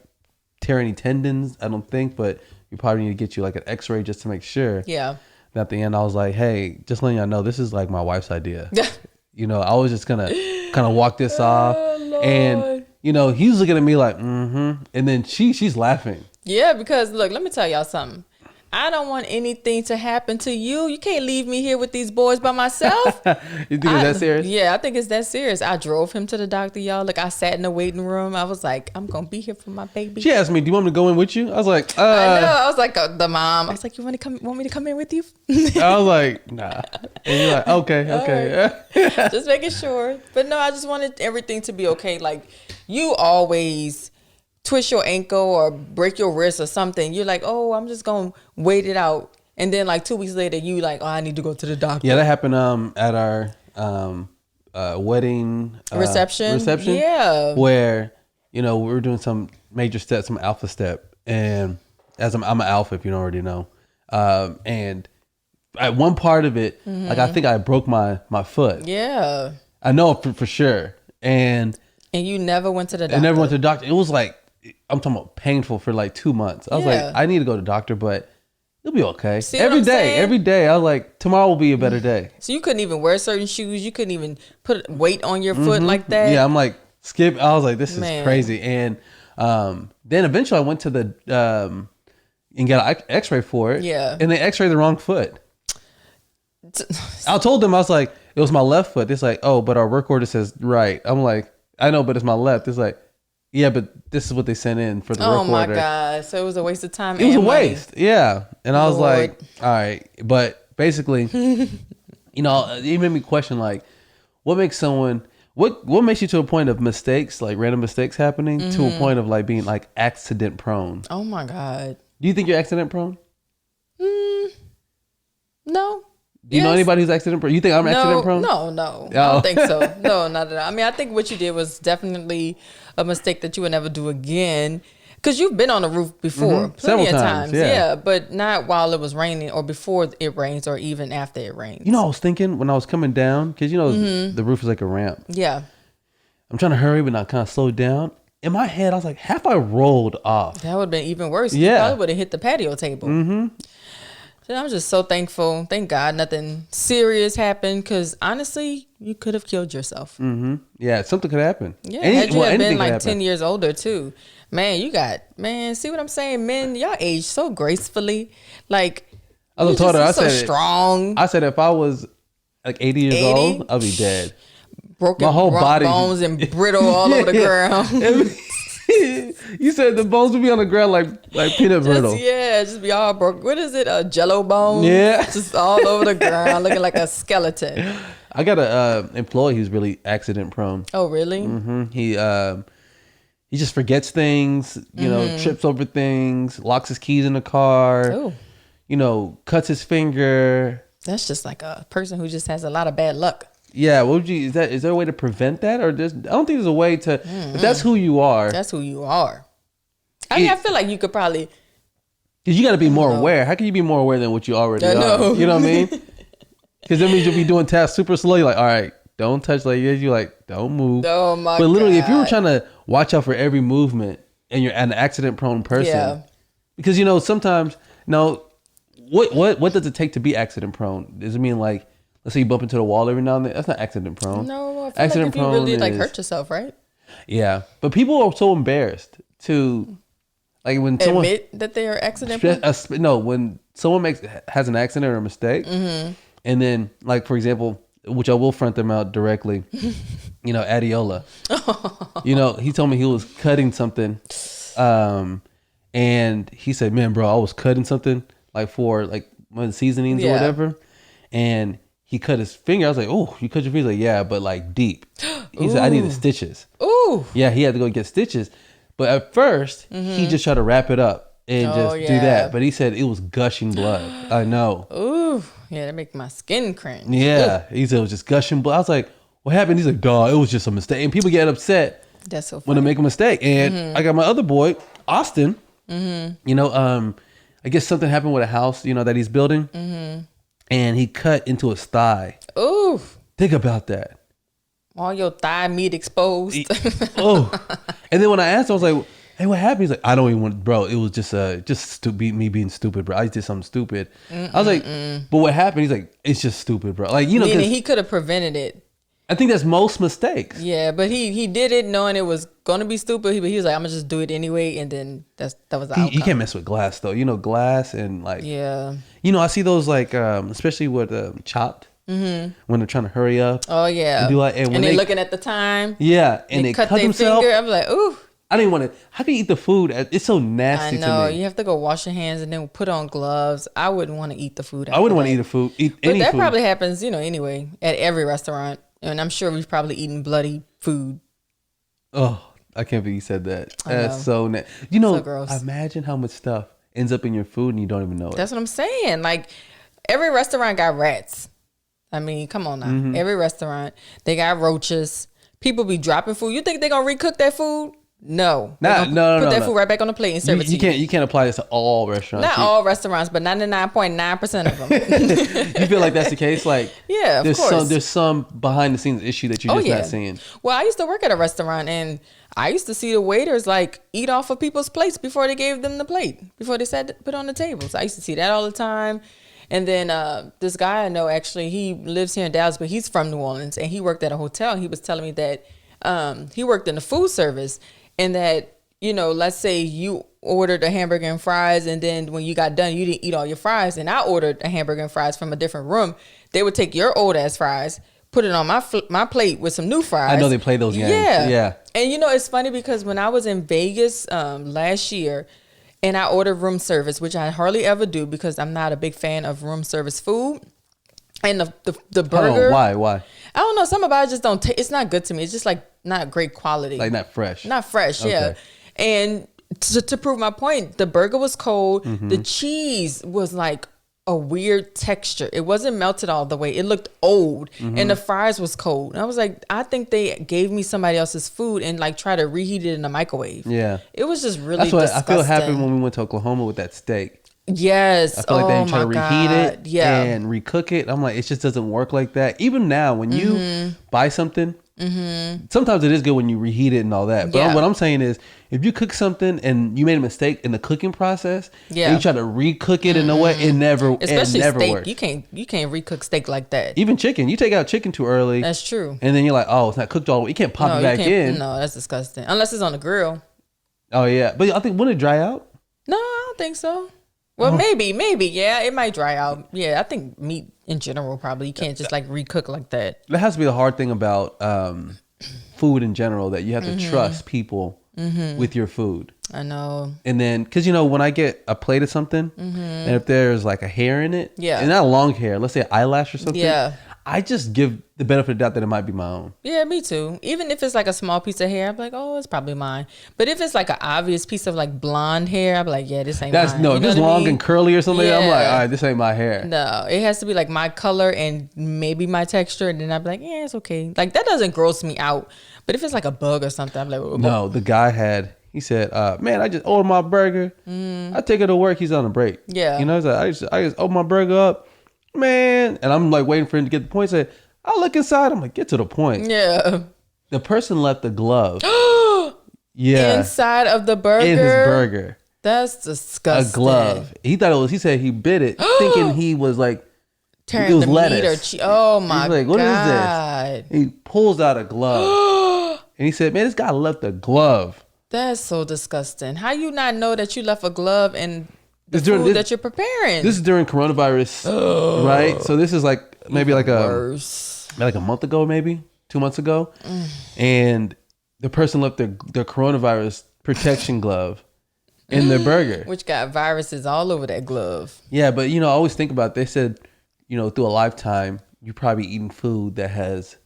tear any tendons, I don't think, but you probably need to get you an X-ray just to make sure. Yeah. And at the end, I was like, hey, just letting y'all know, this is my wife's idea. I was just gonna kind of walk this off. Lord. And he's looking at me like, and then she's laughing. Yeah, because look, let me tell y'all something. I don't want anything to happen to you. You can't leave me here with these boys by myself. You think it's that serious? Yeah, I think it's that serious. I drove him to the doctor, y'all. I sat in the waiting room. I was like, I'm going to be here for my baby. She asked me, do you want me to go in with you? I was like, I know. I was like, the mom. I was like, you want me to come in with you? I was like, nah. And you're like, okay. Right. Just making sure. But no, I just wanted everything to be okay. You always twist your ankle or break your wrist or something, you're like, oh, I'm just going to wait it out. And then like 2 weeks later, you like, oh, I need to go to the doctor. Yeah, that happened at our wedding Reception. Yeah, where we were doing some major steps, some alpha step, and as I'm an alpha, if you don't already know, and at one part of it, like I think I broke my foot. Yeah, I know for sure, and you never went to the doctor. I never went to the doctor. It was like, I'm talking about painful for like 2 months. I was like, I need to go to the doctor, but it'll be okay. See every day. I was like, tomorrow will be a better day. So you couldn't even wear certain shoes. You couldn't even put weight on your foot like that. Yeah, I'm like, skip. I was like, this is crazy. And then eventually I went to the and got an x-ray for it. Yeah. And they x-rayed the wrong foot. I told them, I was like, it was my left foot. It's like, oh, but our work order says right. I'm like, I know, but it's my left. It's like, yeah, but this is what they sent in for the work order. Oh my God. So it was a waste of time. It was a waste. Yeah. And I was like, all right. But basically, it made me question, like, what makes someone, what makes you to a point of mistakes, like random mistakes happening, to a point of like being like accident prone? Oh my God. Do you think you're accident prone? No. Do you know anybody who's accident prone? You think I'm accident prone? No. I don't think so. No, not at all. I mean, I think what you did was definitely a mistake that you would never do again. Because you've been on the roof before. Plenty of times. Yeah, but not while it was raining or before it rains or even after it rains. I was thinking when I was coming down, because the roof is like a ramp. Yeah. I'm trying to hurry, but not kind of slow down. In my head, I was like, half I rolled off. That would have been even worse. Yeah. You probably would have hit the patio table. So I'm just so thankful. Thank God nothing serious happened, because honestly, you could have killed yourself. Yeah, something could happen. Yeah, had you had been like 10 years older too. Man, see what I'm saying? Men, y'all age so gracefully. Like, I was told her, I said strong. I said if I was like 80 years old, I'll be dead. Broken, my whole body, bones and brittle all over the ground. You said the bones would be on the ground like peanut brittle. Just be all broke. What is it? A Jello bone? Yeah, just all over the ground, looking like a skeleton. I got a employee who's really accident prone. Oh, really? He just forgets things. Trips over things, locks his keys in the car. Oh. Cuts his finger. That's just like a person who just has a lot of bad luck. Yeah, is there a way to prevent that, or I don't think there's a way to. If that's who you are. That's who you are. I feel like you could probably. Because you got to be more aware. How can you be more aware than what you already are? You know what I mean? Because that means you'll be doing tasks super slow. You're like, all right, don't touch like this. You're like, don't move. Oh my God. But literally, if you were trying to watch out for every movement and you're an accident prone person, because sometimes what does it take to be accident prone? Does it mean like, let's say you bump into the wall every now and then? That's not accident prone. No, I feel accident like if you really like hurt yourself, right? Yeah, but people are so embarrassed to, like, when someone admit that they are accident prone. No, when someone has an accident or a mistake, and then, like, for example, which I will front them out directly, Adiola. He told me he was cutting something, and he said, "Man, bro, I was cutting something like for like one of the seasonings or whatever," and he cut his finger. I was like, "Oh, you cut your finger?" Like, yeah, but like deep. He said, "I needed stitches." Ooh. Yeah, he had to go get stitches. But at first, he just tried to wrap it up and do that. But he said it was gushing blood. I know. Ooh. Yeah, that make my skin cringe. Yeah. Ooh. He said it was just gushing blood. I was like, what happened? He's like, dawg, it was just a mistake. And people get upset. That's so funny. When they make a mistake. And I got my other boy, Austin. I guess something happened with a house, that he's building. And he cut into his thigh. Ooh. Think about that. All your thigh meat exposed. Oh. And then when I asked him, I was like, hey, what happened? He's like, I don't even want, bro. It was just me being stupid, bro. I did something stupid. I was like, but what happened? He's like, it's just stupid, bro. Like, meaning he could have prevented it. I think that's most mistakes. Yeah, but he did it knowing it was going to be stupid. But he was like, I'm going to just do it anyway. And then that was the outcome. You can't mess with glass, though. Glass and like. Yeah. I see those like, especially with Chopped. When they're trying to hurry up. Oh, yeah. And they're looking at the time. Yeah. And they cut themselves. Finger. I'm like, ooh. I didn't want to. How can you eat the food? It's so nasty to me. I know. You have to go wash your hands and then put on gloves. I wouldn't want to eat the food. I wouldn't want to eat the food. But that probably happens, anyway, at every restaurant. And I'm sure we've probably eaten bloody food. Oh, I can't believe you said that. That's so nasty. So gross. Imagine how much stuff ends up in your food and you don't even know it. That's what I'm saying. Like, every restaurant got rats. I mean, come on now. Every restaurant, they got roaches. People be dropping food. You think they gonna recook that food? No. No. Put that food right back on the plate and serve it to you. You can't apply this to all restaurants. Not all restaurants, but 99.9% of them. You feel like that's the case? Like, yeah, of course. There's some behind the scenes issue that you're just not seeing. Well, I used to work at a restaurant, and I used to see the waiters like eat off of people's plates before they gave them the plate, before they said to put it on the tables. I used to see that all the time. And then this guy I know, actually, he lives here in Dallas, but he's from New Orleans, and he worked at a hotel. And he was telling me that he worked in the food service, and that, you know, let's say you ordered a hamburger and fries, and then when you got done, you didn't eat all your fries, and I ordered a hamburger and fries from a different room. They would take your old ass fries, put it on my plate with some new fries. I know they play those games. Yeah. And you know, it's funny because when I was in Vegas last year, and I ordered room service, which I hardly ever do because I'm not a big fan of room service food. And the burger. Why? I don't know. Something about it just don't taste. It's not good to me. It's just like not great quality. Like not fresh. Not fresh, yeah. And to prove my point, the burger was cold. The cheese was like a weird texture. It wasn't melted all the way. It looked old. And the fries was cold. And I was like, I think they gave me somebody else's food and like try to reheat it in the microwave. Yeah. It was just really That's what disgusting. I feel happened when we went to Oklahoma with that steak. Yes. I feel like they didn't try to reheat it Yeah. and recook it. I'm like, it just doesn't work like that. Even now, when you buy something, sometimes it is good when you reheat it and all that. But what I'm saying is, if you cook something and you made a mistake in the cooking process, and you try to recook it in a way, it never steak. works. You can't recook steak like that. Even chicken, you take out chicken too early. That's true. And then you're like, oh, it's not cooked all the way. You can't pop it back in. No, that's disgusting. Unless it's on the grill. Oh yeah, but I think wouldn't it dry out? No, I don't think so. Well, maybe, yeah, it might dry out. Yeah, I think meat in general probably you can't just like recook like that. That has to be the hard thing about food in general, that you have to trust people with your food. I know. And then, because, you know, when I get a plate of something, and if there's like a hair in it, and not a long hair, let's say an eyelash or something, I just give the benefit of the doubt that it might be my own. Yeah, me too. Even if it's like a small piece of hair, I'm like, oh, it's probably mine. But if it's like an obvious piece of like blonde hair, I'm like, yeah, this ain't mine. No, if it's long and curly or something, I'm like, all right, this ain't my hair. No, it has to be like my color and maybe my texture. And then I'd be like, yeah, it's okay. Like that doesn't gross me out. But if it's like a bug or something, I'm like, oh. No, the guy he said, man, I just ordered my burger. I take it to work. He's on a break. Yeah. You know, I just open my burger up, man. And I'm like waiting for him to get the point. Said, I look inside. I'm like, get to the point. Yeah. The person left the glove. Yeah. Inside of the burger? In his burger. That's disgusting. A glove. He said he bit it thinking he was like, tearing it was the lettuce. Meat or oh my God. He's like, what is this? He pulls out a glove. And he said, man, this guy left a glove. That's so disgusting. How you not know that you left a glove in the food that you're preparing? This is during coronavirus, right? So this is like maybe like a month ago, maybe 2 months ago. And the person left their coronavirus protection glove in their burger. Which got viruses all over that glove. Yeah, but you know, I always think about, they said, you know, through a lifetime, you're probably eating food that has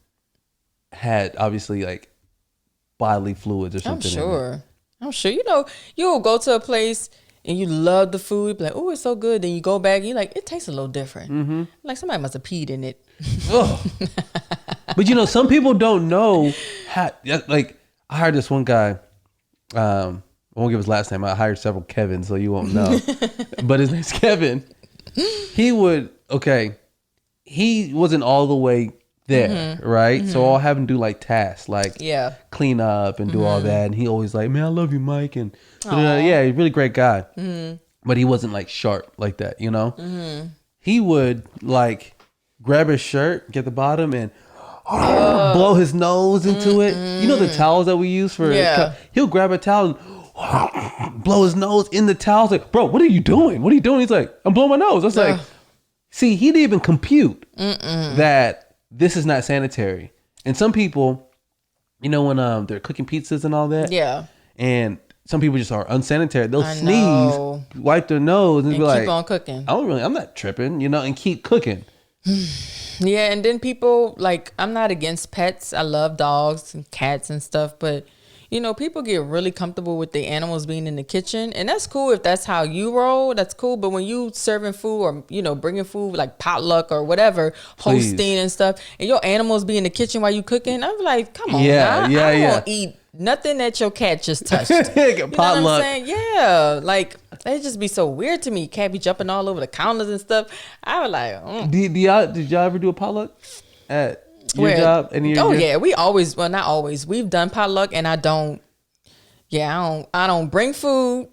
had obviously like bodily fluids or something. I'm sure. You know, you'll go to a place and you love the food, be like, oh, it's so good. Then you go back and you're like, it tastes a little different. Like somebody must have peed in it. But you know, some people don't know how, like I hired this one guy, I won't give his last name. I hired several Kevins, so you won't know. But his name's Kevin. He wasn't all the way there, right? So I'll have him do like tasks, like clean up and do all that. And he always like, man, I love you, Mike. And he's a really great guy. But he wasn't like sharp like that, you know? He would like grab his shirt, get the bottom, and blow his nose into it. You know the towels that we use for he'll grab a towel and blow his nose in the towel. It's like, bro, what are you doing? What are you doing? He's like, I'm blowing my nose. I was like, see, he didn't even compute that this is not sanitary. And some people, you know, when they're cooking pizzas and all that, and some people just are unsanitary. They'll sneeze, wipe their nose, and be like, keep on cooking. I'm not tripping, you know, and keep cooking. And then people, like, I'm not against pets. I love dogs and cats and stuff, but you know, people get really comfortable with the animals being in the kitchen, and that's cool if that's how you roll. That's cool. But when you serving food or, you know, bringing food like potluck or whatever, hosting and stuff, and your animals be in the kitchen while you cooking, I'm like, come on, I don't want to eat nothing that your cat just touched. You know what I'm saying? Yeah, like it just be so weird to me. Cat be jumping all over the counters and stuff. I was like, did y'all ever do a potluck at your job? Yeah, we always, well, not always. We've done potluck, and I don't bring food.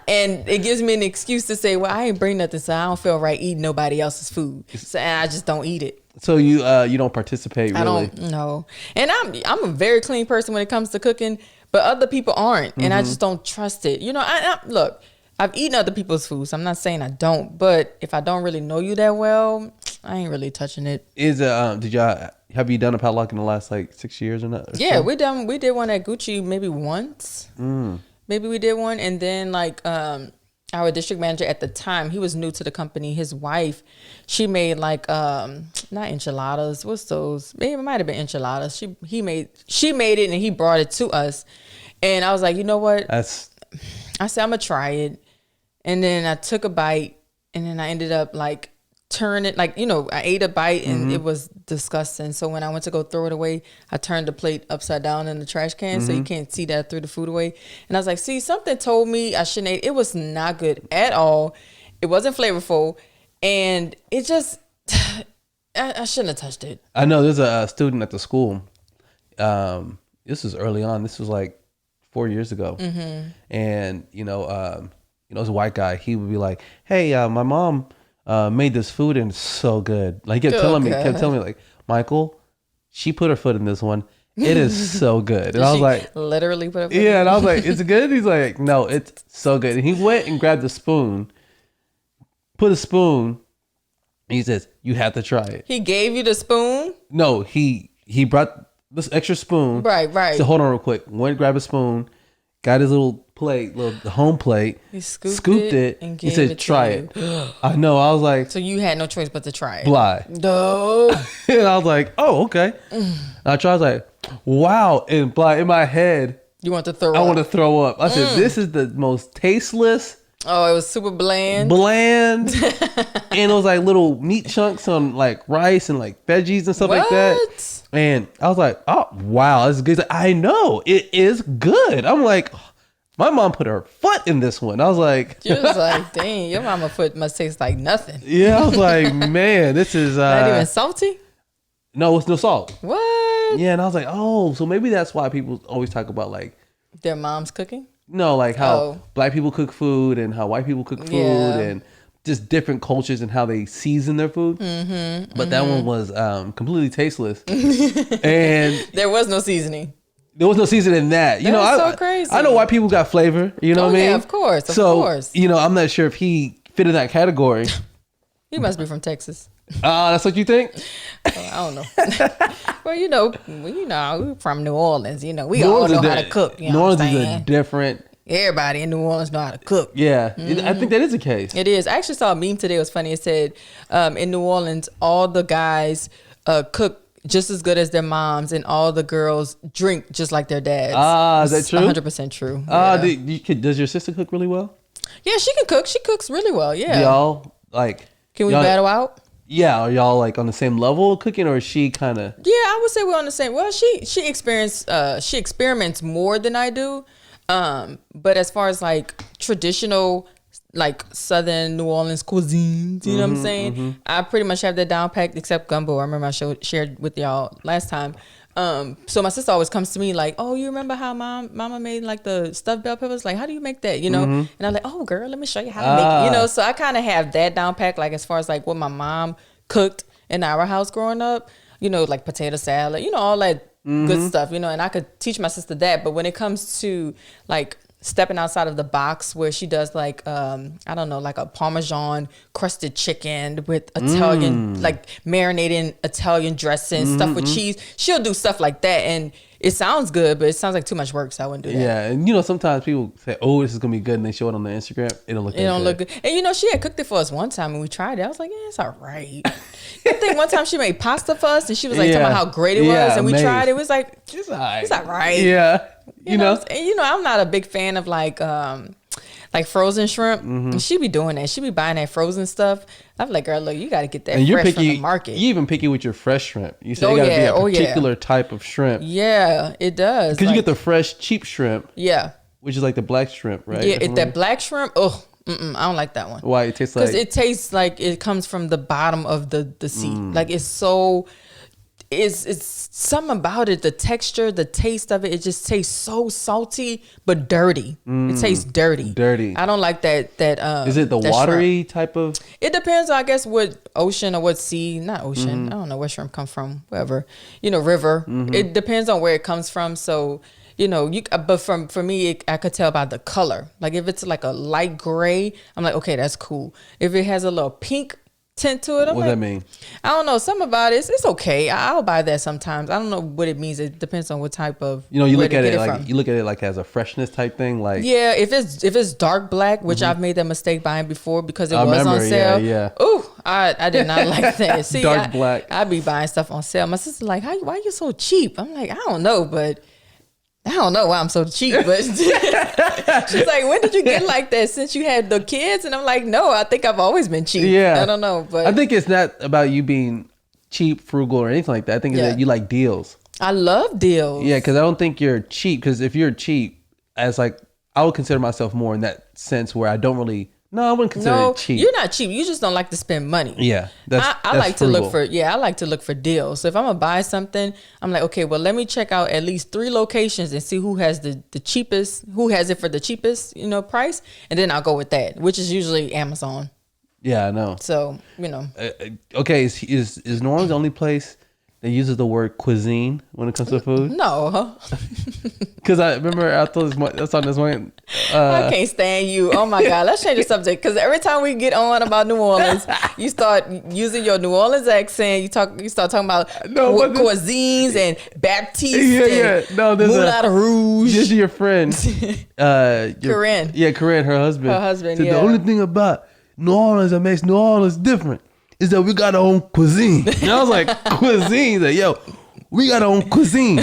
And it gives me an excuse to say, well, I ain't bring nothing, so I don't feel right eating nobody else's food. So I just don't eat it. So you don't participate, really? I don't, no. And I'm a very clean person when it comes to cooking, but other people aren't, and I just don't trust it. You know, look, I've eaten other people's food, so I'm not saying I don't, but if I don't really know you that well, I ain't really touching it. Have you done a potluck in the last like 6 years or not? Yeah, we did one at Gucci maybe once. Maybe we did one, and then like our district manager at the time, he was new to the company. His wife, she made like not enchiladas. What's those? Maybe it might have been enchiladas. She made it, and he brought it to us. And I was like, you know what? I said, I'm gonna try it. And then I took a bite, and then I ended up like turn it, like, you know, I ate a bite and it was disgusting. So when I went to go throw it away, I turned the plate upside down in the trash can so you can't see that I threw the food away. And I was like, see, something told me I shouldn't eat. It was not good at all. It wasn't flavorful. And it just, I shouldn't have touched it. I know there's a student at the school. This was early on. This was like 4 years ago. And, you know, it was a white guy. He would be like, hey, my mom made this food and it's so good. Like he kept telling me, like, Michael, she put her foot in this one. It is so good. And I was like, literally put her foot and I was like, is it good? He's like, no, it's so good. And he went and grabbed a spoon, put a spoon, and he says, you have to try it. He gave you the spoon? No, he brought this extra spoon. Right. So hold on real quick. Went, grab a spoon, got his little plate, the home plate. He scooped it and he said, try it. I know. I was like, so you had no choice but to try it. Bly. No. And I was like, oh, okay. And I tried. I was like, wow. And Bly, in my head, you want to throw up? I want to throw up. I said, this is the most tasteless. Oh, it was super bland. And it was like little meat chunks on like rice and like veggies and stuff like that. And I was like, oh, wow, this is good. Like, I know, it is good. I'm like, my mom put her foot in this one. I was like, you was like, dang, your mama foot must taste like nothing. Yeah, I was like, man, this is not even salty. No, it's no salt. What? Yeah, and I was like, oh, so maybe that's why people always talk about like their mom's cooking. No, like how black people cook food and how white people cook food and just different cultures and how they season their food. But that one was completely tasteless. And there was no seasoning. There was no seasoning in that. You know, so crazy. I know white people got flavor. You know what I mean? Yeah, of course. You know, I'm not sure if he fit in that category. He must be from Texas. That's what you think? I don't know. Well, you know, we're from New Orleans. You know, we all know how to cook. You know New Orleans is a different. Everybody in New Orleans know how to cook. Yeah, I think that is the case. It is. I actually saw a meme today. It was funny. It said, in New Orleans, all the guys cook just as good as their moms, and all the girls drink just like their dads. Is that true? 100% true. Yeah. Does your sister cook really well? Yeah, she can cook. She cooks really well. Yeah. Y'all like? Can we battle out? Yeah, are y'all like on the same level of cooking, or is she kind of? Yeah, I would say we're on the same. Well, she experiments more than I do, but as far as like traditional, like Southern New Orleans cuisine, you know what I'm saying? I pretty much have that down packed, except gumbo. I remember I shared with y'all last time. So my sister always comes to me like, oh, you remember how mama made like the stuffed bell peppers? Like, how do you make that? You know? And I'm like, oh girl, let me show you how to make it. You know, so I kind of have that down packed, like as far as like what my mom cooked in our house growing up, you know, like potato salad, you know, all that good stuff, you know, and I could teach my sister that. But when it comes to like stepping outside of the box where she does like, I don't know, like a Parmesan crusted chicken with Italian, like marinating Italian dressing, stuff with cheese. She'll do stuff like that. And it sounds good, but it sounds like too much work, so I wouldn't do that. Yeah, and you know, sometimes people say, "Oh, this is gonna be good," and they show it on their Instagram. It don't look good. And you know, she had cooked it for us one time, and we tried it. I was like, "Yeah, it's all right." I think one time she made pasta for us, and she was like talking about how great it was, and we tried it. It was like, it's all right. It's all right. Yeah, you know. And you know, I'm not a big fan of like frozen shrimp. And she be doing that. She be buying that frozen stuff. I'm like, girl, look, you got to get that fresh from the market. You even picky with your fresh shrimp. You say it got to be a particular type of shrimp. Yeah, it does. Because you get the fresh, cheap shrimp. Yeah. Which is like the black shrimp, right? Yeah, that black shrimp. Oh, I don't like that one. Why? It tastes like... Because it tastes like it comes from the bottom of the sea. Like it's so... It's something about it, the texture, the taste of it. It just tastes so salty, but dirty. It tastes dirty. Dirty. I don't like that. Is it the watery shrimp type of? It depends, I guess, what ocean or what sea. Not ocean. I don't know where shrimp come from. Wherever, you know, river. It depends on where it comes from. So you know, but for me, I could tell by the color. Like if it's like a light gray, I'm like, okay, that's cool. If it has a little pink tint to it, what does that mean? I don't know. Something about it, it's okay. I'll buy that sometimes. I don't know what it means. It depends on what type of, you know, you look at it like you look at it like as a freshness type thing. Like, yeah, if it's dark black, which I've made that mistake buying before because it was on sale. Yeah. Ooh, I did not like that. See, dark black. I be buying stuff on sale. My sister's like, why are you so cheap? I'm like, I don't know, but I don't know why I'm so cheap, but she's like, when did you get like that? Since you had the kids? And I'm like, no, I think I've always been cheap. Yeah. I don't know, but I think it's not about you being cheap, frugal, or anything like that. I think it's that you like deals. I love deals. Yeah, because I don't think you're cheap. Because if you're cheap, as like, I would consider myself more in that sense where I don't really. No, I wouldn't consider it cheap. You're not cheap. You just don't like to spend money. Yeah, I like frugal. to look for. Yeah, I like to look for deals. So if I'm gonna buy something, I'm like, okay, well, let me check out at least 3 locations and see who has the cheapest, who has it for the cheapest, you know, price, and then I'll go with that, which is usually Amazon. Yeah, I know. So you know. Okay, is New Orleans the only place that uses the word cuisine when it comes to food? No. Because I remember I told this on this one. I can't stand you. Oh my God. Let's change the subject. Because every time we get on about New Orleans, you start using your New Orleans accent. You start talking about cuisines and Baptiste and Moulin Rouge. This is your friend. Corinne. Yeah, Corinne, her husband. Said, the only thing about New Orleans that makes New Orleans different is that we got our own cuisine. And I was like, cuisine? Like, yo, we got our own cuisine.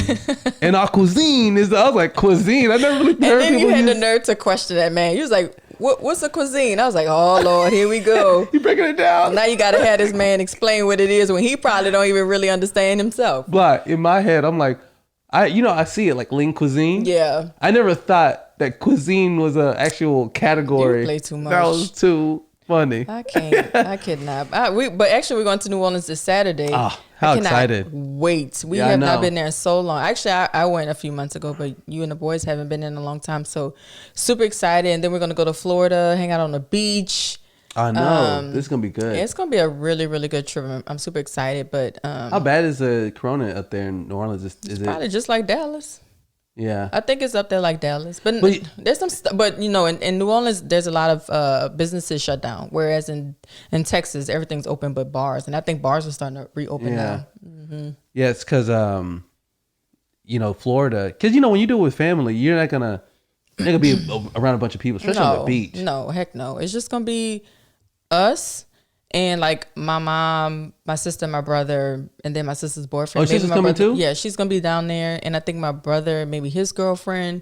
And our cuisine is, I was like, cuisine? I never really heard people. And then you had the nerve to question that man. You was like, what's a cuisine? I was like, oh Lord, here we go. You breaking it down. Now you got to have this man explain what it is when he probably don't even really understand himself. But in my head, I'm like, I see it like lean cuisine. Yeah. I never thought that cuisine was an actual category. You play too much. That was too funny. I can't. I cannot. But actually, we're going to New Orleans this Saturday. Oh, how excited. Wait. We have not been there in so long. Actually, I went a few months ago, but you and the boys haven't been in a long time. So super excited. And then we're going to go to Florida, hang out on the beach. I know. This is going to be good. Yeah, it's going to be a really, really good trip. I'm super excited. But how bad is the corona up there in New Orleans? Is it probably just like Dallas. Yeah, I think it's up there like Dallas, but there's some. But you know, in New Orleans, there's a lot of businesses shut down. Whereas in Texas, everything's open but bars, and I think bars are starting to reopen now. Mm-hmm. Yeah, it's because you know, Florida. Because you know, when you do it with family, you're not gonna be around a bunch of people, especially on the beach. No, heck no. It's just gonna be us. And like my mom, my sister, my brother, and then my sister's boyfriend. Oh, she's coming too? Yeah, she's gonna be down there. And I think my brother, maybe his girlfriend,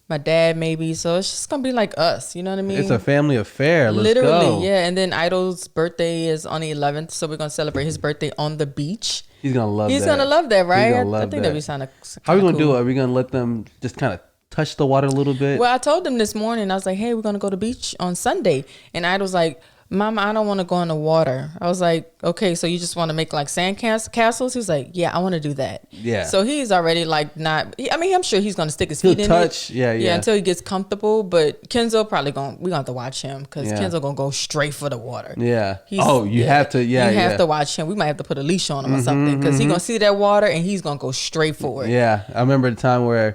my dad, maybe. So it's just gonna be like us. You know what I mean? It's a family affair. Let's go. Yeah. And then Idol's birthday is on the 11th, so we're gonna celebrate his birthday on the beach. He's gonna love that. He's gonna love that, right? I think that'd be kind of. How are we gonna do it? Are we gonna let them just kind of touch the water a little bit? Well, I told them this morning. I was like, "Hey, we're gonna go to the beach on Sunday," and Idol's like, Mama, I don't want to go in the water. I was like, okay, so you just want to make like sand castles? He was like, yeah, I want to do that. Yeah. So he's already like not, I mean, I'm sure he's going to stick his feet in it. Yeah, until he gets comfortable. But Kenzo probably we're going to have to watch him because Kenzo going to go straight for the water. Yeah. You have to, you have to watch him. We might have to put a leash on him or something because he's going to see that water and he's going to go straight for it. Yeah. I remember the time where,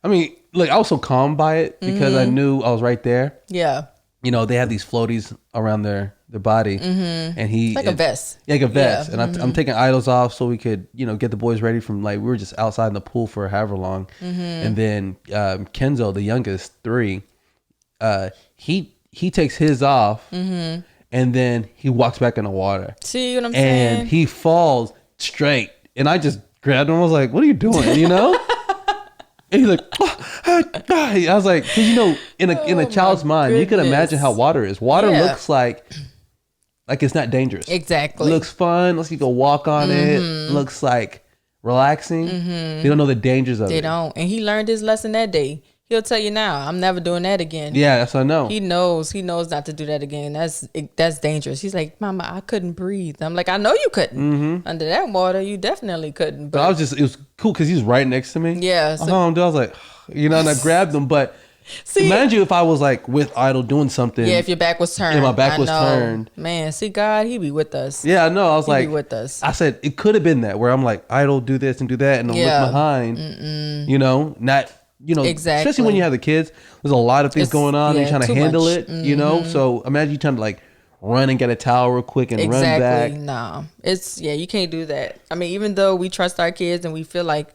I mean, look, I was so calm by it because I knew I was right there. Yeah. You know, they have these floaties around their their body, and he like a vest. Yeah, like a vest. Yeah. And I'm taking idols off so we could, get the boys ready from like we were just outside in the pool for however long, and then Kenzo, the youngest, 3, he takes his off, and then he walks back in the water. See what I'm saying? And he falls straight, and I just grabbed him. I was like, "What are you doing?" And he's like, I was like, 'cause in a child's mind, you can imagine how water is. Water looks like it's not dangerous. Exactly. It looks fun. Looks like you go walk on it. Looks like relaxing. They don't know the dangers of it. They don't. And he learned his lesson that day. He'll tell you now, I'm never doing that again. Yeah, that's what I know. He knows not to do that again. That's dangerous. He's like, Mama, I couldn't breathe. I'm like, I know you couldn't. Under that water, you definitely couldn't. But it was cool because he's right next to me. Yeah. So, I was like, and I grabbed him. But imagine if I was like with Idol doing something. Yeah, if your back was turned. And my back was turned. Man, see, God, he be with us. Yeah, I know. I was He like, be with us. I said, it could have been that where I'm like, Idol, do this and do that. And I'm looking behind, not... exactly. Especially when you have the kids, there's a lot of things going on. You're trying to handle it, So imagine you trying to like run and get a towel real quick and run back. No, you can't do that. I mean, even though we trust our kids and we feel like,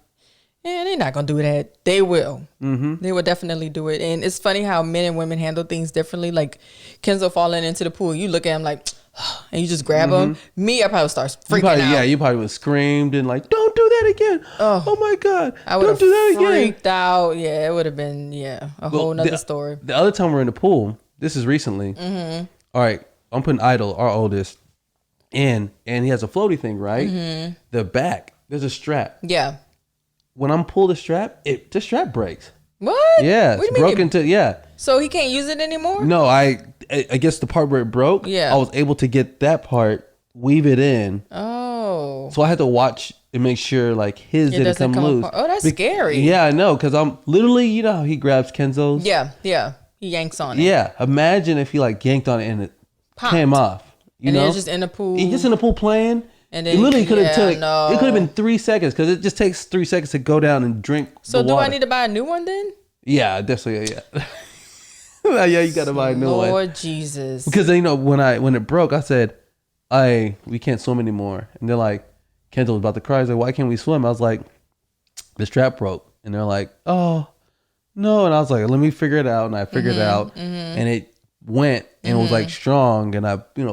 they're not gonna do that. They will. They will definitely do it. And it's funny how men and women handle things differently. Like Kenzo falling into the pool, you look at him like, and you just grab him. Me, I probably start freaking out. Yeah, you probably would have screamed and like, don't do that again. Oh my God. I would don't do that again. Freaked out. Yeah, it would have been, a whole nother story. The other time we're in the pool, this is recently. All right, I'm putting Idol, our oldest, in, and he has a floaty thing, right? The back, there's a strap. Yeah. When I'm pull the strap, the strap breaks. What? Yeah, what it's broken So he can't use it anymore? No, I guess the part where it broke, I was able to get that part, weave it in. Oh. So I had to watch and make sure like his didn't come loose. Apart. Oh, that's scary. Yeah, I know, because I'm literally, how he grabs Kenzo's? Yeah. He yanks on it. Yeah, imagine if he like yanked on it and it came off. And then just in the pool. He's just in the pool playing. And then it literally could have it could have been 3 seconds because it just takes 3 seconds to go down and drink. So the do water. I need to buy a new one then? Yeah, definitely. Yeah. Yeah, you got to buy a new one. Lord Jesus. Because when it broke, I said, we can't swim anymore. And they're like, Kendall was about to cry. He's like, why can't we swim? I was like, the strap broke. And they're like, oh, no. And I was like, let me figure it out. And I figured it out. And it went and it was like strong. And I, did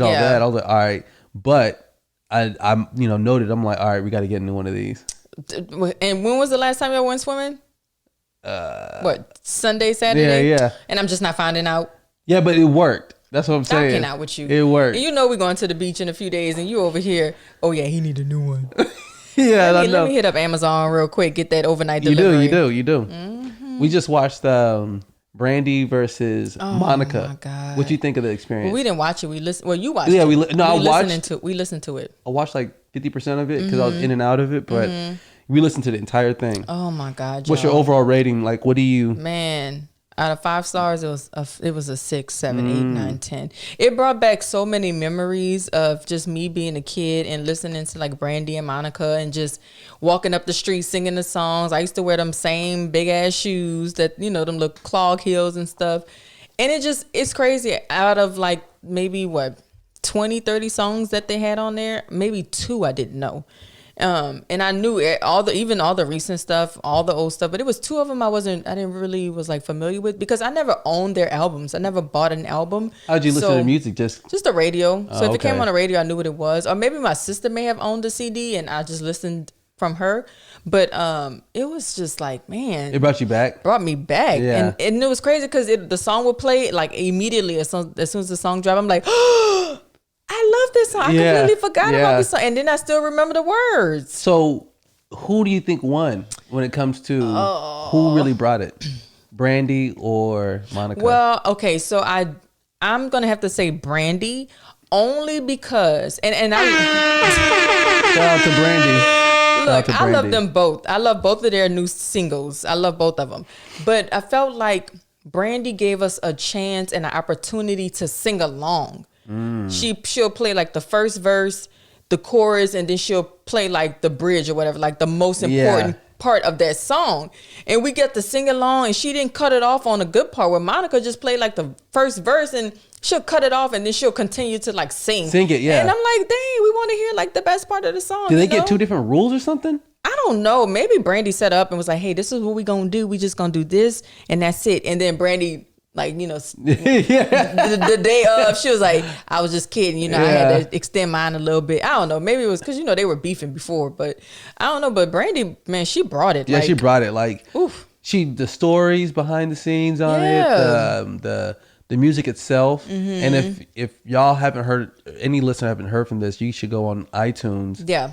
all that. I was like, all right. But I noted, I'm like, all right, we got to get a new one of these. And when was the last time y'all went swimming? What, Sunday, Saturday? Yeah. And I'm just not finding out. Yeah, but it worked. That's what I'm saying. Knocking out with you. It worked. And we're going to the beach in a few days and you over here, oh yeah, he need a new one. Yeah, let me hit up Amazon real quick, get that overnight delivery. You do. We just watched Brandy versus Monica. Oh my God. What do you think of the experience? Well, we didn't watch it. We listened. Well, you watched it. Yeah, we listened to it. I watched like 50% of it because I was in and out of it, but we listened to the entire thing. Oh my God. What's your overall rating? Like, what do you... Man, out of 5 stars, it was a 6, 7, 8, 9, 10. It brought back so many memories of just me being a kid and listening to like Brandy and Monica and just walking up the street singing the songs. I used to wear them same big ass shoes that, them little clog heels and stuff. And it's crazy. Out of like maybe 20, 30 songs that they had on there, maybe 2 I didn't know. And I knew all the recent stuff, all the old stuff, but it was 2 of them I didn't really was like familiar with because I never owned their albums. I never bought an album. How'd you listen to the music? Just the radio. So if it came on the radio, I knew what it was. Or maybe my sister may have owned the CD and I just listened from her. But it was just like, man, it brought you back. Brought me back. Yeah. And it was crazy because the song would play like immediately as soon as the song dropped. I'm like, oh, I love this song. I completely forgot about this song. And then I still remember the words. So who do you think won when it comes to who really brought it? Brandy or Monica? Well, okay, so I'm gonna have to say Brandy only because and I shout out to Brandy. Look, I love them both. I love both of their new singles. I love both of them. But I felt like Brandy gave us a chance and an opportunity to sing along. She'll play like the first verse, the chorus, and then she'll play like the bridge or whatever, like the most important part of that song, and we get to sing along, and she didn't cut it off on a good part where Monica just played like the first verse and she'll cut it off and then she'll continue to like sing it. Yeah. And I'm like, dang, we want to hear like the best part of the song. Did they get 2 different rules or something? I don't know. Maybe Brandy set up and was like, hey, this is what we gonna do. We just gonna do this and that's it. And then Brandy, like, you know, the day of, she was like, I was just kidding. You know, I had to extend mine a little bit. I don't know. Maybe it was because, you know, they were beefing before. But I don't know. But Brandy, man, she brought it. Yeah, she brought it. Like, oof. The stories behind the scenes on it, the music itself. And if y'all haven't heard, any listener haven't heard from this, you should go on iTunes. Yeah.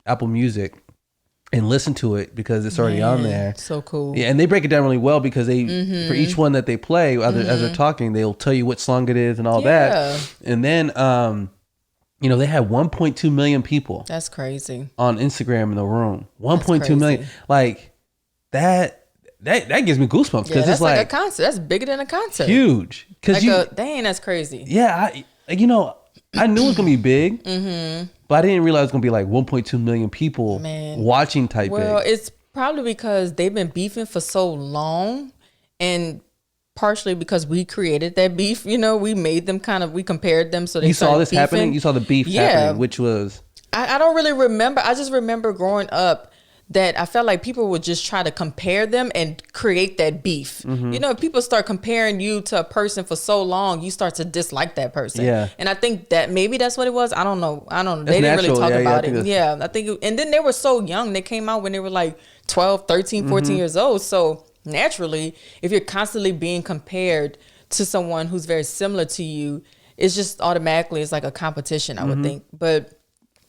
Apple Music. And listen to it because it's already on there. So cool. Yeah, and they break it down really well because they for each one that they play, as they're talking, they'll tell you what song it is and all that. And then, you know, they had 1.2 million people. That's crazy. On Instagram in the room. 1.2 million. Like, that gives me goosebumps because it's like a concert. That's bigger than a concert. Huge. Like dang, that's crazy. Yeah, I knew it was going to be big. But I didn't realize it was going to be like 1.2 million people watching type big. Well, it's probably because they've been beefing for so long, and partially because we created that beef. You know, we made them we compared them. So they saw this beefing. happening? You saw the beef happening, which was... I don't really remember. I just remember growing up that I felt like people would just try to compare them and create that beef. You know, if people start comparing you to a person for so long, you start to dislike that person. Yeah. And I think that maybe that's what it was. I don't know. They didn't really talk about it. Yeah. I think, and then they were so young. They came out when they were like 12, 13, 14 years old. So naturally, if you're constantly being compared to someone who's very similar to you, it's just automatically, it's like a competition, I would think. But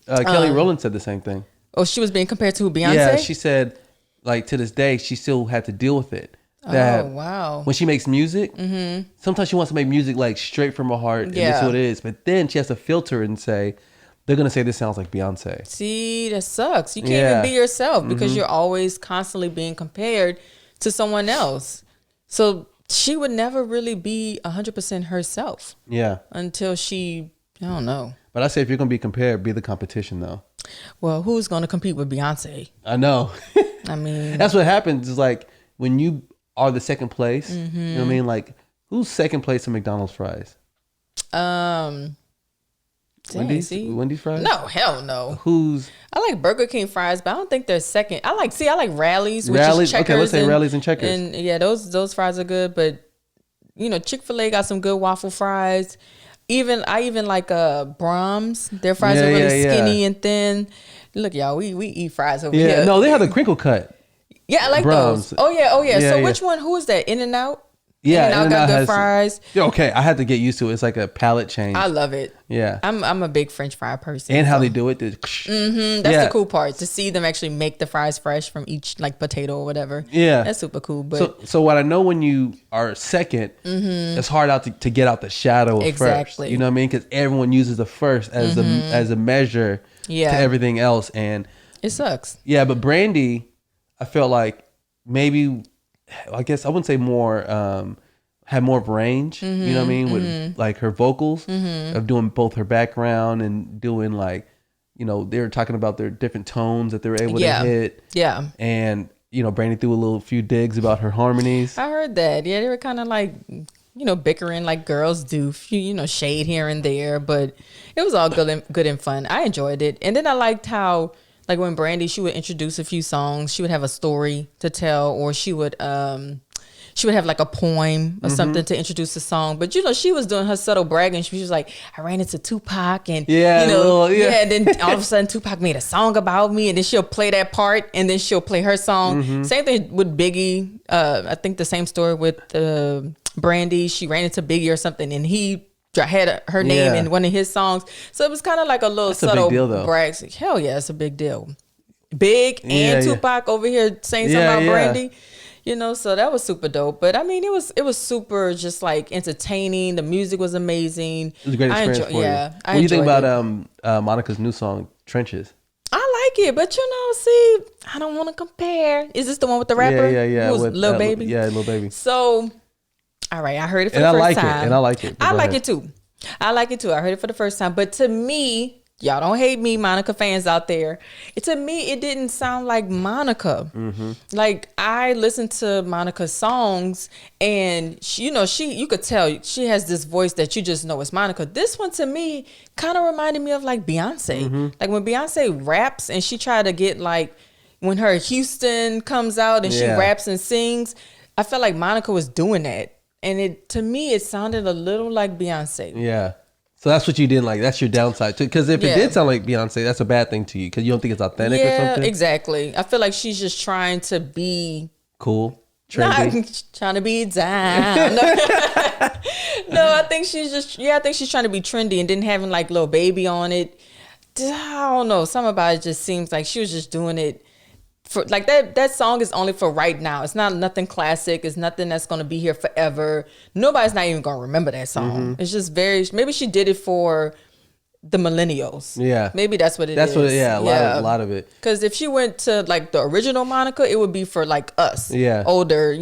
Kelly Rowland said the same thing. Oh, she was being compared to Beyonce? Yeah, she said, like, to this day, she still had to deal with it. That wow. When she makes music, sometimes she wants to make music, like, straight from her heart, and that's what it is. But then she has to filter and say, they're going to say this sounds like Beyonce. See, that sucks. You can't even be yourself because you're always constantly being compared to someone else. So she would never really be 100% herself. Yeah. Until she, I don't know. But I say if you're going to be compared, be the competition, though. Well, who's going to compete with Beyonce? I know. I mean, that's what happens. Is like when you are the second place. You know what I mean? Like, who's second place in McDonald's fries? Wendy's fries? No, hell no. Who's? I like Burger King fries, but I don't think they're second. I like Rallies, which is Checkers. Okay, let's say Rallies and Checkers. And yeah, those fries are good. But you know, Chick-fil-A got some good waffle fries. I even like Brahms. Their fries are really skinny and thin. Look, y'all, we eat fries over here. No, they have the crinkle cut. Yeah, I like Brahms. Those. Oh yeah. So which one? Who is that? In-N-Out? Yeah, In-N-Out got good fries. Okay, I had to get used to it. It's like a palate change. I love it. Yeah, I'm a big French fry person. And how they do it. That's the cool part, to see them actually make the fries fresh from each like potato or whatever. Yeah, that's super cool. But so what I know, when you are second, it's hard to get out the shadow of first. You know what I mean? Because everyone uses the first as a measure to everything else, and it sucks. Yeah, but Brandy, I felt like maybe, I guess I wouldn't say more, had more of range, you know what I mean? With like her vocals of doing both her background and doing like, you know, they were talking about their different tones that they were able to hit. Yeah. And, you know, Brandy threw a few digs about her harmonies. I heard that. Yeah, they were kind of like, you know, bickering like girls do, you know, shade here and there, but it was all good and fun. I enjoyed it. And then I liked how, like, when Brandy, she would introduce a few songs, she would have a story to tell, or she would have like a poem or something to introduce the song. But you know, she was doing her subtle bragging. She was like, I ran into Tupac, and you know, and then all of a sudden Tupac made a song about me, and then she'll play that part, and then she'll play her song. Same thing with Biggie. I think the same story with Brandy. She ran into Biggie or something, and he had her name in one of his songs. So it was kind of like a little subtle brag. Hell yeah, it's a big deal. Big and Tupac over here saying something about Brandy. You know, so that was super dope. But I mean, it was super just like entertaining. The music was amazing. It was a great experience for you. What do you think about Monica's new song, Trenches? I like it, but you know, see, I don't want to compare. Is this the one with the rapper? Yeah. With Lil Baby? Yeah, Lil Baby. So, all right, I heard it for the first time. And I like it. I like it too. I heard it for the first time. But to me, Y'all don't hate me, Monica fans out there. To me, it didn't sound like Monica. Like, I listened to Monica's songs, and she, you could tell she has this voice that you just know it's Monica. This one, to me, kind of reminded me of like Beyonce. Like when Beyonce raps and she tried to get like, when her Houston comes out and she raps and sings, I felt like Monica was doing that. And to me, it sounded a little like Beyonce. Yeah. So that's what you didn't like. That's your downside too. Because if it did sound like Beyonce, that's a bad thing to you. Because you don't think it's authentic or something. Yeah, exactly. I feel like she's just trying to be cool, trendy. Not trying to be down. No, I think she's just. I think she's trying to be trendy and then having like Lil Baby on it. I don't know. Something about it just seems like she was just doing it. For, like that song is only for right now. It's not nothing classic. It's nothing that's going to be here forever. Nobody's not even going to remember that song. It's just maybe she did it for the millennials. Yeah. Maybe that's what it is. That's what, a lot of it. Because if she went to like the original Monica, it would be for like us. Yeah. Older,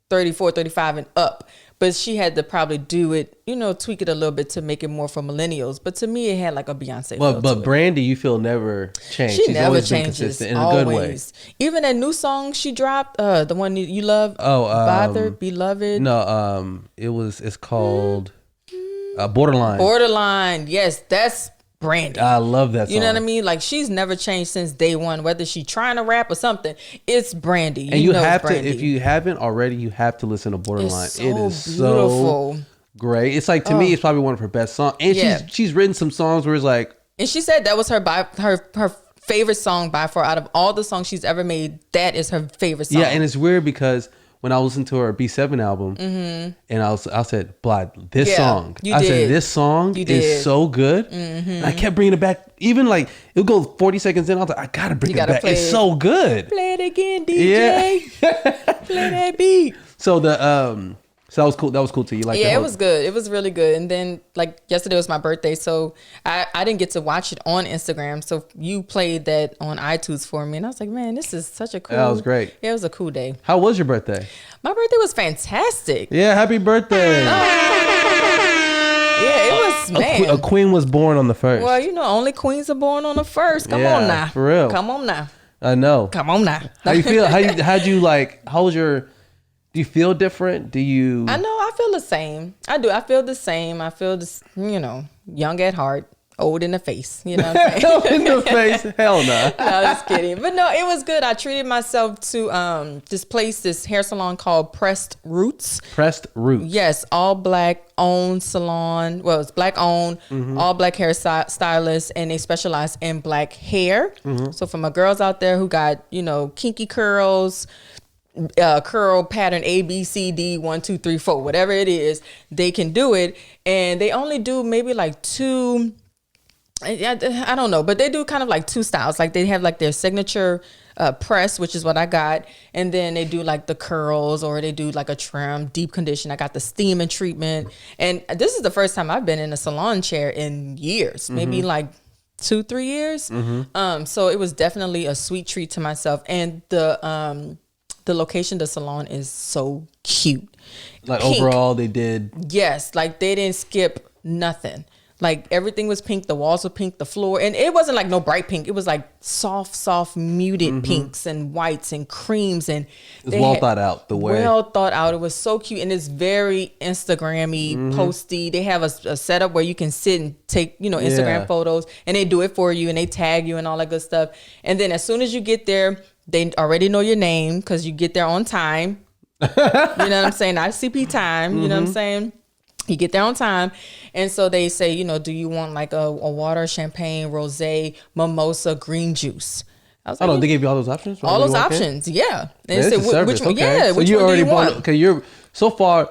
34, 35 and up. But she had to probably do it, tweak it a little bit to make it more for millennials. But to me, it had like a Beyonce feel But Brandy, you feel never changed. She's never always changes. Been consistent in a good way. Even that new song she dropped, the one you love, Bothered, Beloved. No, it's called Borderline. Borderline, yes, that's Brandy. I love that song. You know what I mean? Like, she's never changed since day one, whether she's trying to rap or something. It's Brandy. And you have to, if you haven't already, you have to listen to Borderline. It is beautiful. So great. It's like, to me, it's probably one of her best songs. And she's written some songs where it's like. And she said that was her favorite song by far. Out of all the songs she's ever made, that is her favorite song. Yeah, and it's weird because when I listened to her B7 album, and I said, Blythe, this song. I said, this song is so good. And I kept bringing it back. Even like, it would go 40 seconds in. I was like, I gotta bring it back. It's so good. Play it again, DJ. Yeah. Play that beat. So so that was cool. That was cool too. You like? Yeah, it was good. It was really good. And then like yesterday was my birthday, so I didn't get to watch it on Instagram. So you played that on iTunes for me, and I was like, man, this is such a cool. That was great. Yeah, it was a cool day. How was your birthday? My birthday was fantastic. Yeah, happy birthday. Yeah, it was, man. A queen was born on the 1st. Well, only queens are born on the 1st. Come on now. For real. Come on now. I know. Come on now. How you feel? How was your? Do you feel different? Do you? I know. I feel the same. I do. I feel the same. I feel this. Young at heart, old in the face. You know what I'm saying? Old in the face? Hell no. No, just kidding. But no, it was good. I treated myself to this hair salon called Pressed Roots. Pressed Roots. Yes, all black owned salon. Well, it's black owned, all black hair stylists, and they specialize in black hair. So for my girls out there who got kinky curls, curl pattern A, B, C, D, 1, 2, 3, 4, whatever it is, they can do it. And they only do maybe like 2, I don't know, but they do kind of like 2 styles. Like they have like their signature press, which is what I got. And then they do like the curls, or they do like a trim, deep condition. I got the steaming treatment. And this is the first time I've been in a salon chair in years, maybe like 2-3 years. So it was definitely a sweet treat to myself. And the location, the salon is so cute. Like pink. Overall, they did. Yes, like they didn't skip nothing. Like everything was pink. The walls were pink. The floor, and it wasn't like no bright pink. It was like soft, muted pinks and whites and creams, and it's well thought out. The way well thought out. It was so cute, and it's very Instagrammy, posty. They have a setup where you can sit and take Instagram photos, and they do it for you, and they tag you and all that good stuff. And then as soon as you get there, they already know your name because you get there on time. You know what I'm saying? Not CP time. You know what I'm saying? You get there on time. And so they say, do you want like a water, champagne, rosé, mimosa, green juice? I was like, they gave you all those options? All those options, yeah. And they said, which one? Okay. Yeah, so which you one already do you want? Okay, you're so far.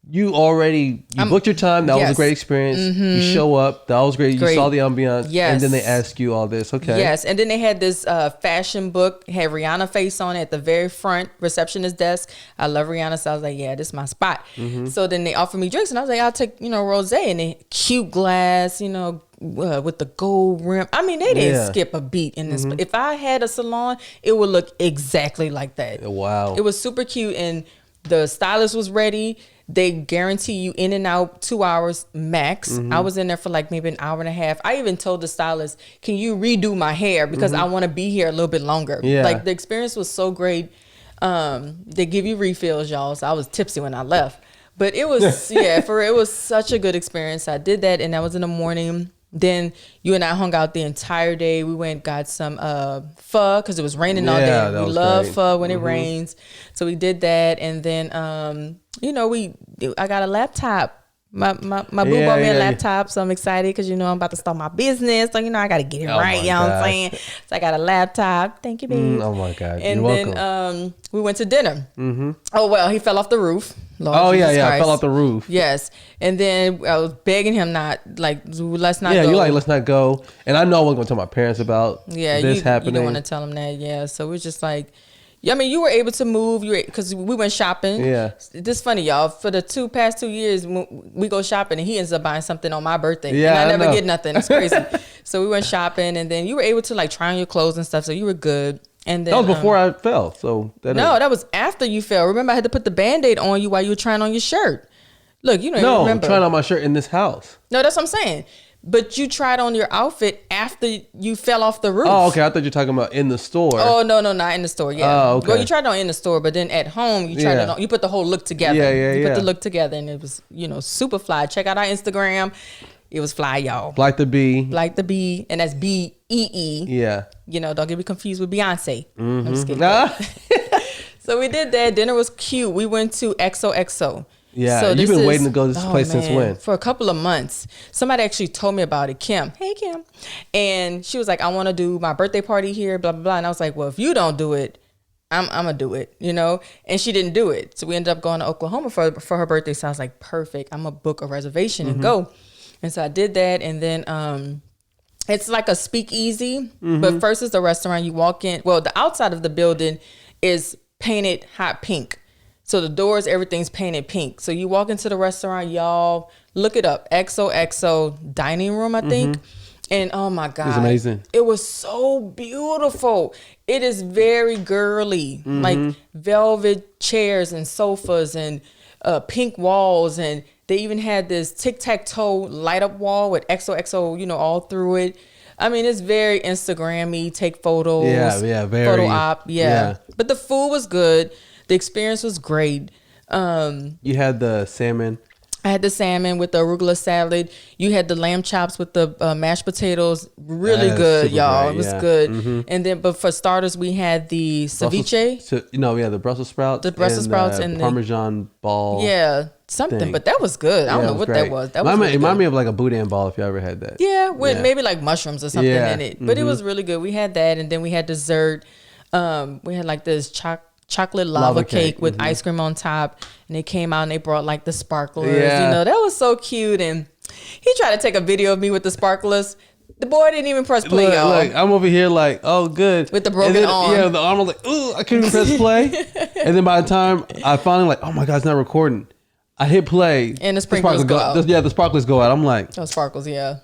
You booked your time. That was a great experience. You show up. That was great. You saw the ambiance. Yes. And then they ask you all this. Okay. Yes. And then they had this fashion book, had Rihanna face on it at the very front receptionist desk. I love Rihanna. So I was like, yeah, this is my spot. So then they offered me drinks, and I was like, I'll take, rosé, and they cute glass, with the gold rim. I mean, they didn't skip a beat in this. If I had a salon, it would look exactly like that. Wow. It was super cute, and the stylist was ready. They guarantee you in and out 2 hours max. I was in there for like maybe an hour and a half. I even told the stylist, can you redo my hair? Because I want to be here a little bit longer. Yeah. Like the experience was so great. They give you refills, y'all. So I was tipsy when I left. But it was, it was such a good experience. I did that, and that was in the morning. Then you and I hung out the entire day. We went got some pho because it was raining all day. We love pho when it rains. So we did that. And then, I got a laptop. My boo bought me a laptop, so I'm excited because, I'm about to start my business. So, I got to get it right, you know what I'm saying? So I got a laptop. Thank you, babe. Oh, my God. And You're then welcome. We went to dinner. Oh, well, he fell off the roof. Lord Jesus Christ. I fell off the roof. Yes. And then I was begging him let's not go. Yeah, you're like, let's not go. And I know I wasn't going to tell my parents about this happening. You don't want to tell them that, yeah. So we're just like, you were able to move, because we went shopping. Yeah. This is funny, y'all. For the past 2 years, we go shopping, and he ends up buying something on my birthday. Yeah, and I never get nothing. It's crazy. So we went shopping, and then you were able to try on your clothes and stuff, so you were good. And then, that was before I fell. So that was after you fell. Remember, I had to put the Band-Aid on you while you were trying on your shirt. Look, you don't even remember. No, trying on my shirt in this house. No, that's what I'm saying. But you tried on your outfit after you fell off the roof. Oh, okay. I thought you were talking about in the store. Oh, no, not in the store. Yeah. Oh, okay. Well, you tried on in the store, but then at home, you tried it on. You put the whole look together. You put the look together, and it was, super fly. Check out our Instagram. It was fly, y'all. Like the B. Like the B, and that's B-E-E. Yeah. Don't get me confused with Beyonce. I'm just kidding. So we did that. Dinner was cute. We went to XOXO. Yeah, so you've been waiting to go to this place since when? For a couple of months. Somebody actually told me about it, Kim. Hey, Kim. And she was like, I want to do my birthday party here, blah, blah, blah. And I was like, well, if you don't do it, I'm going to do it, And she didn't do it. So we ended up going to Oklahoma for her birthday. So I was like, perfect. I'm going to book a reservation and go. And so I did that. And then it's like a speakeasy. But first it's the restaurant. You walk in. Well, the outside of the building is painted hot pink. So the doors, everything's painted pink. So you walk into the restaurant, y'all, look it up. XOXO dining room, I think. And oh my God. It's amazing. It was so beautiful. It is very girly. Like velvet chairs and sofas and pink walls. And they even had this tic-tac-toe light up wall with XOXO, all through it. I mean, it's very Instagram-y, take photos. Yeah, very. Photo op, yeah. But the food was good. The experience was great. You had the salmon. I had the salmon with the arugula salad. You had the lamb chops with the mashed potatoes. Really good, y'all. Great, it was good. And then, but for starters, we had the ceviche. The Brussels sprouts. The Brussels sprouts and Parmesan ball. Yeah, something. Thing. But that was good. I don't know what that was. That was it reminded me of like a boudin ball if you ever had that. Yeah, with maybe like mushrooms or something in it. But it was really good. We had that, and then we had dessert. We had like this chocolate lava cake with ice cream on top, and they came out and they brought like the sparklers. That was so cute. And he tried to take a video of me with the sparklers. The boy didn't even press play, y'all. Look, I'm over here like, oh, good. With the broken arm. Yeah, the arm was like, ooh, I couldn't even press play. And then by the time I finally like, oh my God, it's not recording. I hit play. And the sparklers go out. The sparklers go out. I'm like. Those sparkles, yeah.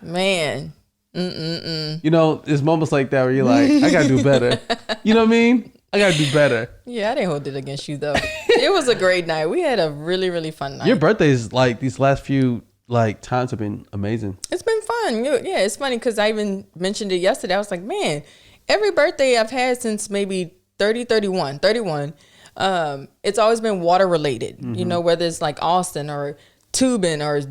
Man. There's moments like that where you're like, I got to do better. You know what I mean? I got to do better. Yeah, I didn't hold it against you, though. It was a great night. We had a really, really fun night. Your birthdays, like, these last few, times have been amazing. It's been fun. Yeah, it's funny because I even mentioned it yesterday. I was like, man, every birthday I've had since maybe 31, it's always been water related. Whether it's like Austin or tubing or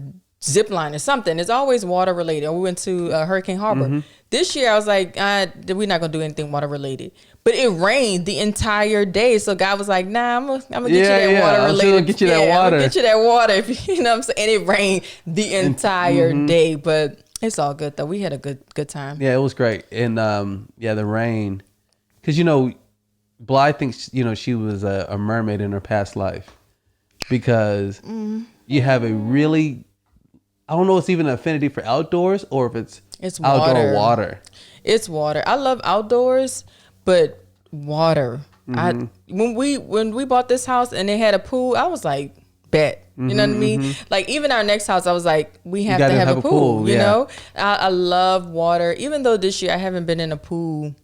zip line or something. It's always water related. We went to Hurricane Harbor. This year I was like, we're not going to do anything water related. But it rained the entire day. So God was like, nah, I'm going to get you that water related. I'm get you that water. I'm going to get you that water. You know what I'm saying? And it rained the entire day. But it's all good though. We had a good time. Yeah, it was great. And the rain. Because, Bly thinks, she was a mermaid in her past life. Because you have a really... I don't know if it's even an affinity for outdoors or if it's outdoor water. It's water. I love outdoors, but water. When we bought this house and they had a pool, I was like, bet. You know what I mean? Like even our next house, I was like, we have to have a pool. You know, I love water. Even though this year I haven't been in a pool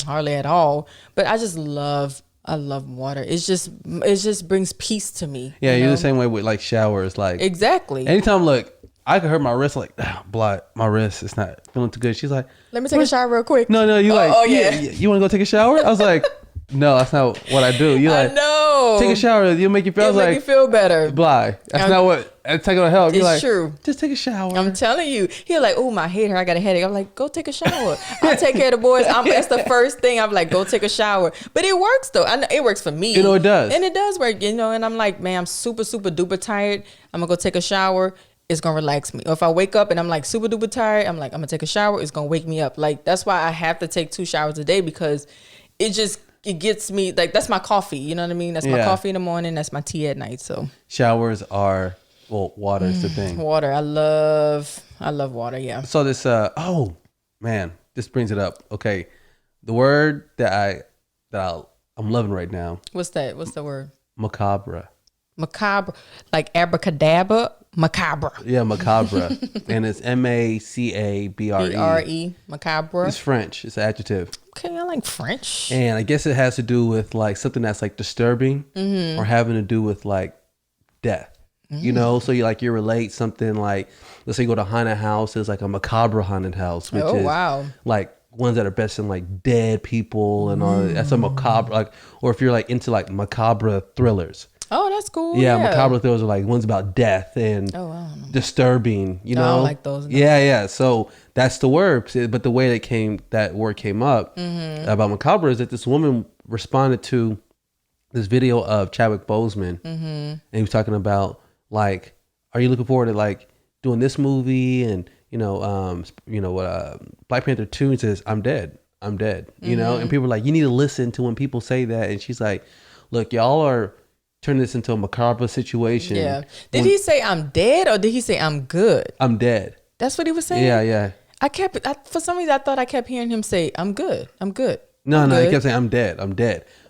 hardly at all, but I just love I love water. It just brings peace to me. Yeah, you you're know? the same way with like showers. Like Exactly. anytime, look, I could hurt my wrist. Like, blood, my wrist. It's not feeling too good. She's like, Let me take a shower real quick. no, you like, yeah. you want to go take a shower? I was like, no, that's not what I do. You like, I know. take a shower. You'll make you feel. I was It'll make like, you feel better. Bly. That's not what. It's not gonna help. You're It's like, true. Just take a shower. I'm telling you. He's like, oh, my head hurt. I got a headache. I'm like, go take a shower. I'll take care of the boys. That's the first thing. I'm like, go take a shower. But it works though. I know it works for me. You know it does. And it does work. You know. And I'm like, man, I'm super duper tired. I'm gonna go take a shower. It's gonna relax me. Or if I wake up and I'm like super duper tired, I'm like, I'm gonna take a shower. It's gonna wake me up. Like that's why I have to take 2 showers a day, because it gets me, like, that's my coffee. You know what I mean? That's my coffee in the morning. That's my tea at night. So showers are, well, water is the thing. Water. I love water. Yeah. So this, oh man, this brings it up. Okay, the word that I'm loving right now. What's that? What's the word? Macabre. Macabre, like abracadabra. Macabre. Yeah, macabre, and it's Macabre. BRE. Macabre. It's French. It's an adjective. Okay, I like French. And I guess it has to do with like something that's like disturbing, or having to do with like death. You know, so you relate something like, let's say you go to haunted house, it's like a macabre haunted house, which is wow. like ones that are best in like dead people and all that. That's a macabre, like, or if you're like into like macabre thrillers. Oh, that's cool. Yeah, macabre thrillers are like ones about death and disturbing, you know? I don't like those. No. Yeah. So that's the word. But the way that word came up about macabre is that this woman responded to this video of Chadwick Boseman, and he was talking about like, are you looking forward to like doing this movie? And Black Panther 2, he says, I'm dead. You know? And people are like, you need to listen to when people say that. And she's like, look, y'all are turn this into a macabre situation. Yeah. Did he say I'm dead, or did he say I'm good? I'm dead. That's what he was saying? Yeah. For some reason, I thought I kept hearing him say, I'm good. No, he kept saying, I'm dead.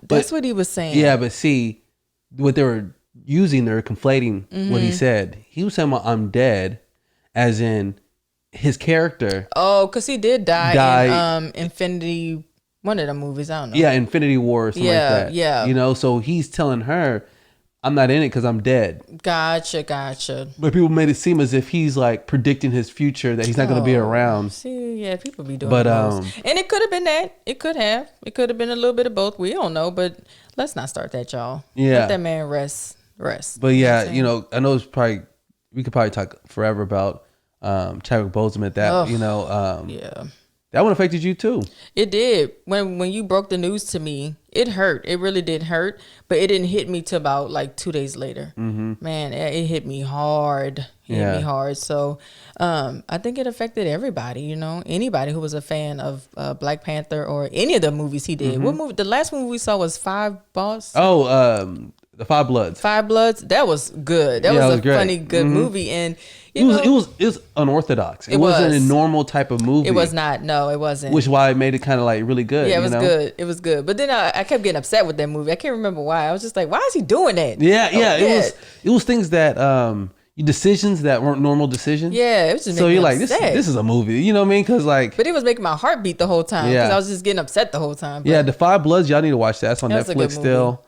But that's what he was saying. Yeah, but see, what they were conflating what he said. He was saying, I'm dead, as in his character. Oh, because he did die in Infinity, one of the movies, I don't know. Yeah, Infinity War or something like that. Yeah. You know, so he's telling her, I'm not in it because I'm dead. Gotcha. But people made it seem as if he's like predicting his future, that he's not going to be around. See, yeah, people be doing those. And it could have been that. It could have been a little bit of both. We don't know, but let's not start that, y'all. Yeah. Let that man rest. But yeah, you know, I know we could probably talk forever about Chadwick Boseman. Yeah. That one affected you too. It did. When you broke the news to me, it hurt. It really did hurt. But it didn't hit me till about like 2 days later. Man, it hit me hard. Hit me hard. So I think it affected everybody, you know. Anybody who was a fan of Black Panther or any of the movies he did. What movie? The last movie we saw was Five Boss. Oh, The Five Bloods. Five Bloods. That was good. That was a funny, good movie. And it was unorthodox. It wasn't a normal type of movie. It was not. No, it wasn't. Which is why it made it kind of like really good. Yeah, it was good. It was good. But then I kept getting upset with that movie. I can't remember why. I was just like, why is he doing that? Yeah. It was things that decisions that weren't normal decisions. Yeah, it was just so you're like, upset. this is a movie. You know what I mean? Because like, but it was making my heart beat the whole time. Because I was just getting upset the whole time. But yeah, The Five Bloods. Y'all need to watch that. That's on that Netflix still.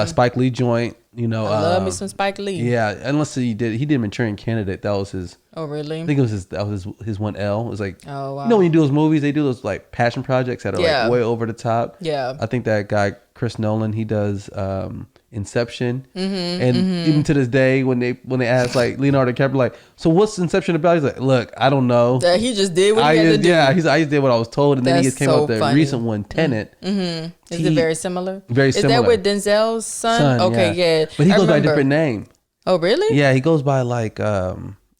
Spike Lee joint. You know, I love me some Spike Lee. Yeah, unless he did Manchurian Candidate. That was his. Oh really? I think it was his 1L. It was like, oh wow. You know, when you do those movies, they do those like passion projects that are like way over the top. Yeah. I think that guy Chris Nolan, he does Inception, and even to this day, when they ask like Leonardo DiCaprio, like, so what's Inception about? He's like, look, I don't know. That he just did what he had to do. Yeah, I just did what I was told, and then he just came up with the recent one, Tenet. Is it very similar? Very similar. Is that with Denzel's son? Okay, yeah. But he goes by a different name. Oh, really? Yeah, he goes by like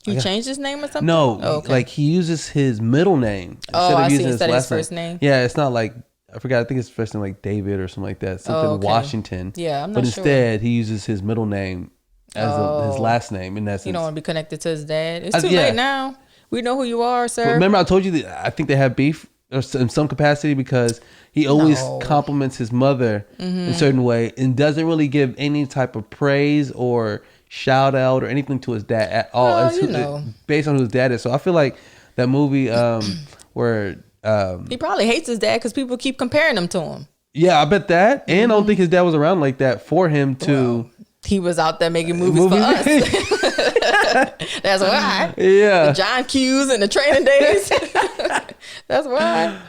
he changed his name or something? No, like he uses his middle name instead of using his first name. Yeah, it's not like, I forgot. I think his first name like David or something like that. Something Washington. Yeah, I'm not But sure. instead, he uses his middle name as his last name. In that sense, you don't want to be connected to his dad. It's too late now. We know who you are, sir. But remember, I told you that I think they have beef in some capacity because he always compliments his mother in a certain way and doesn't really give any type of praise or shout out or anything to his dad at all. Based on who his dad is. So I feel like that movie where. He probably hates his dad because people keep comparing him to him. Yeah, I bet that. And I don't think his dad was around like that for him to. Well, he was out there making movies for us. That's why. Yeah. The John Q's and the Training Days. That's why.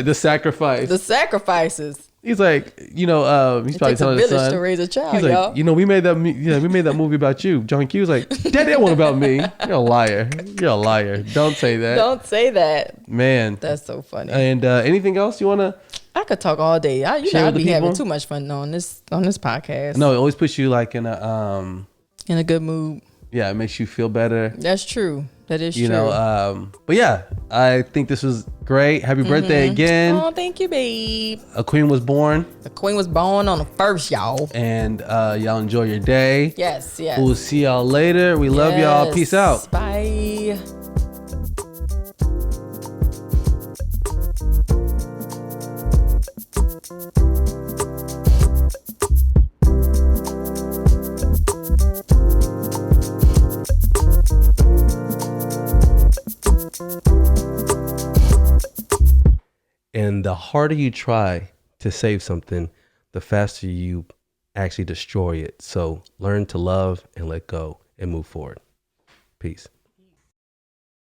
The sacrifice. The sacrifices. He's like, he's probably telling his son to raise a child, he's y'all. like, we made that movie about you. John Q's like, Dad, that one about me. You're a liar. You're a liar. Don't say that. Don't say that. Man. That's so funny. And anything else you want to? I could talk all day. I'd be having too much fun on this podcast. No, it always puts you like in a good mood. Yeah, it makes you feel better. That's true. That is true. But yeah, I think this was great. Happy birthday again. Oh, thank you, babe. A queen was born. The queen was born on the 1st, y'all. And y'all enjoy your day. Yes. We'll see y'all later. We love y'all. Peace out. Bye. And the harder you try to save something, the faster you actually destroy it. So learn to love and let go and move forward. Peace.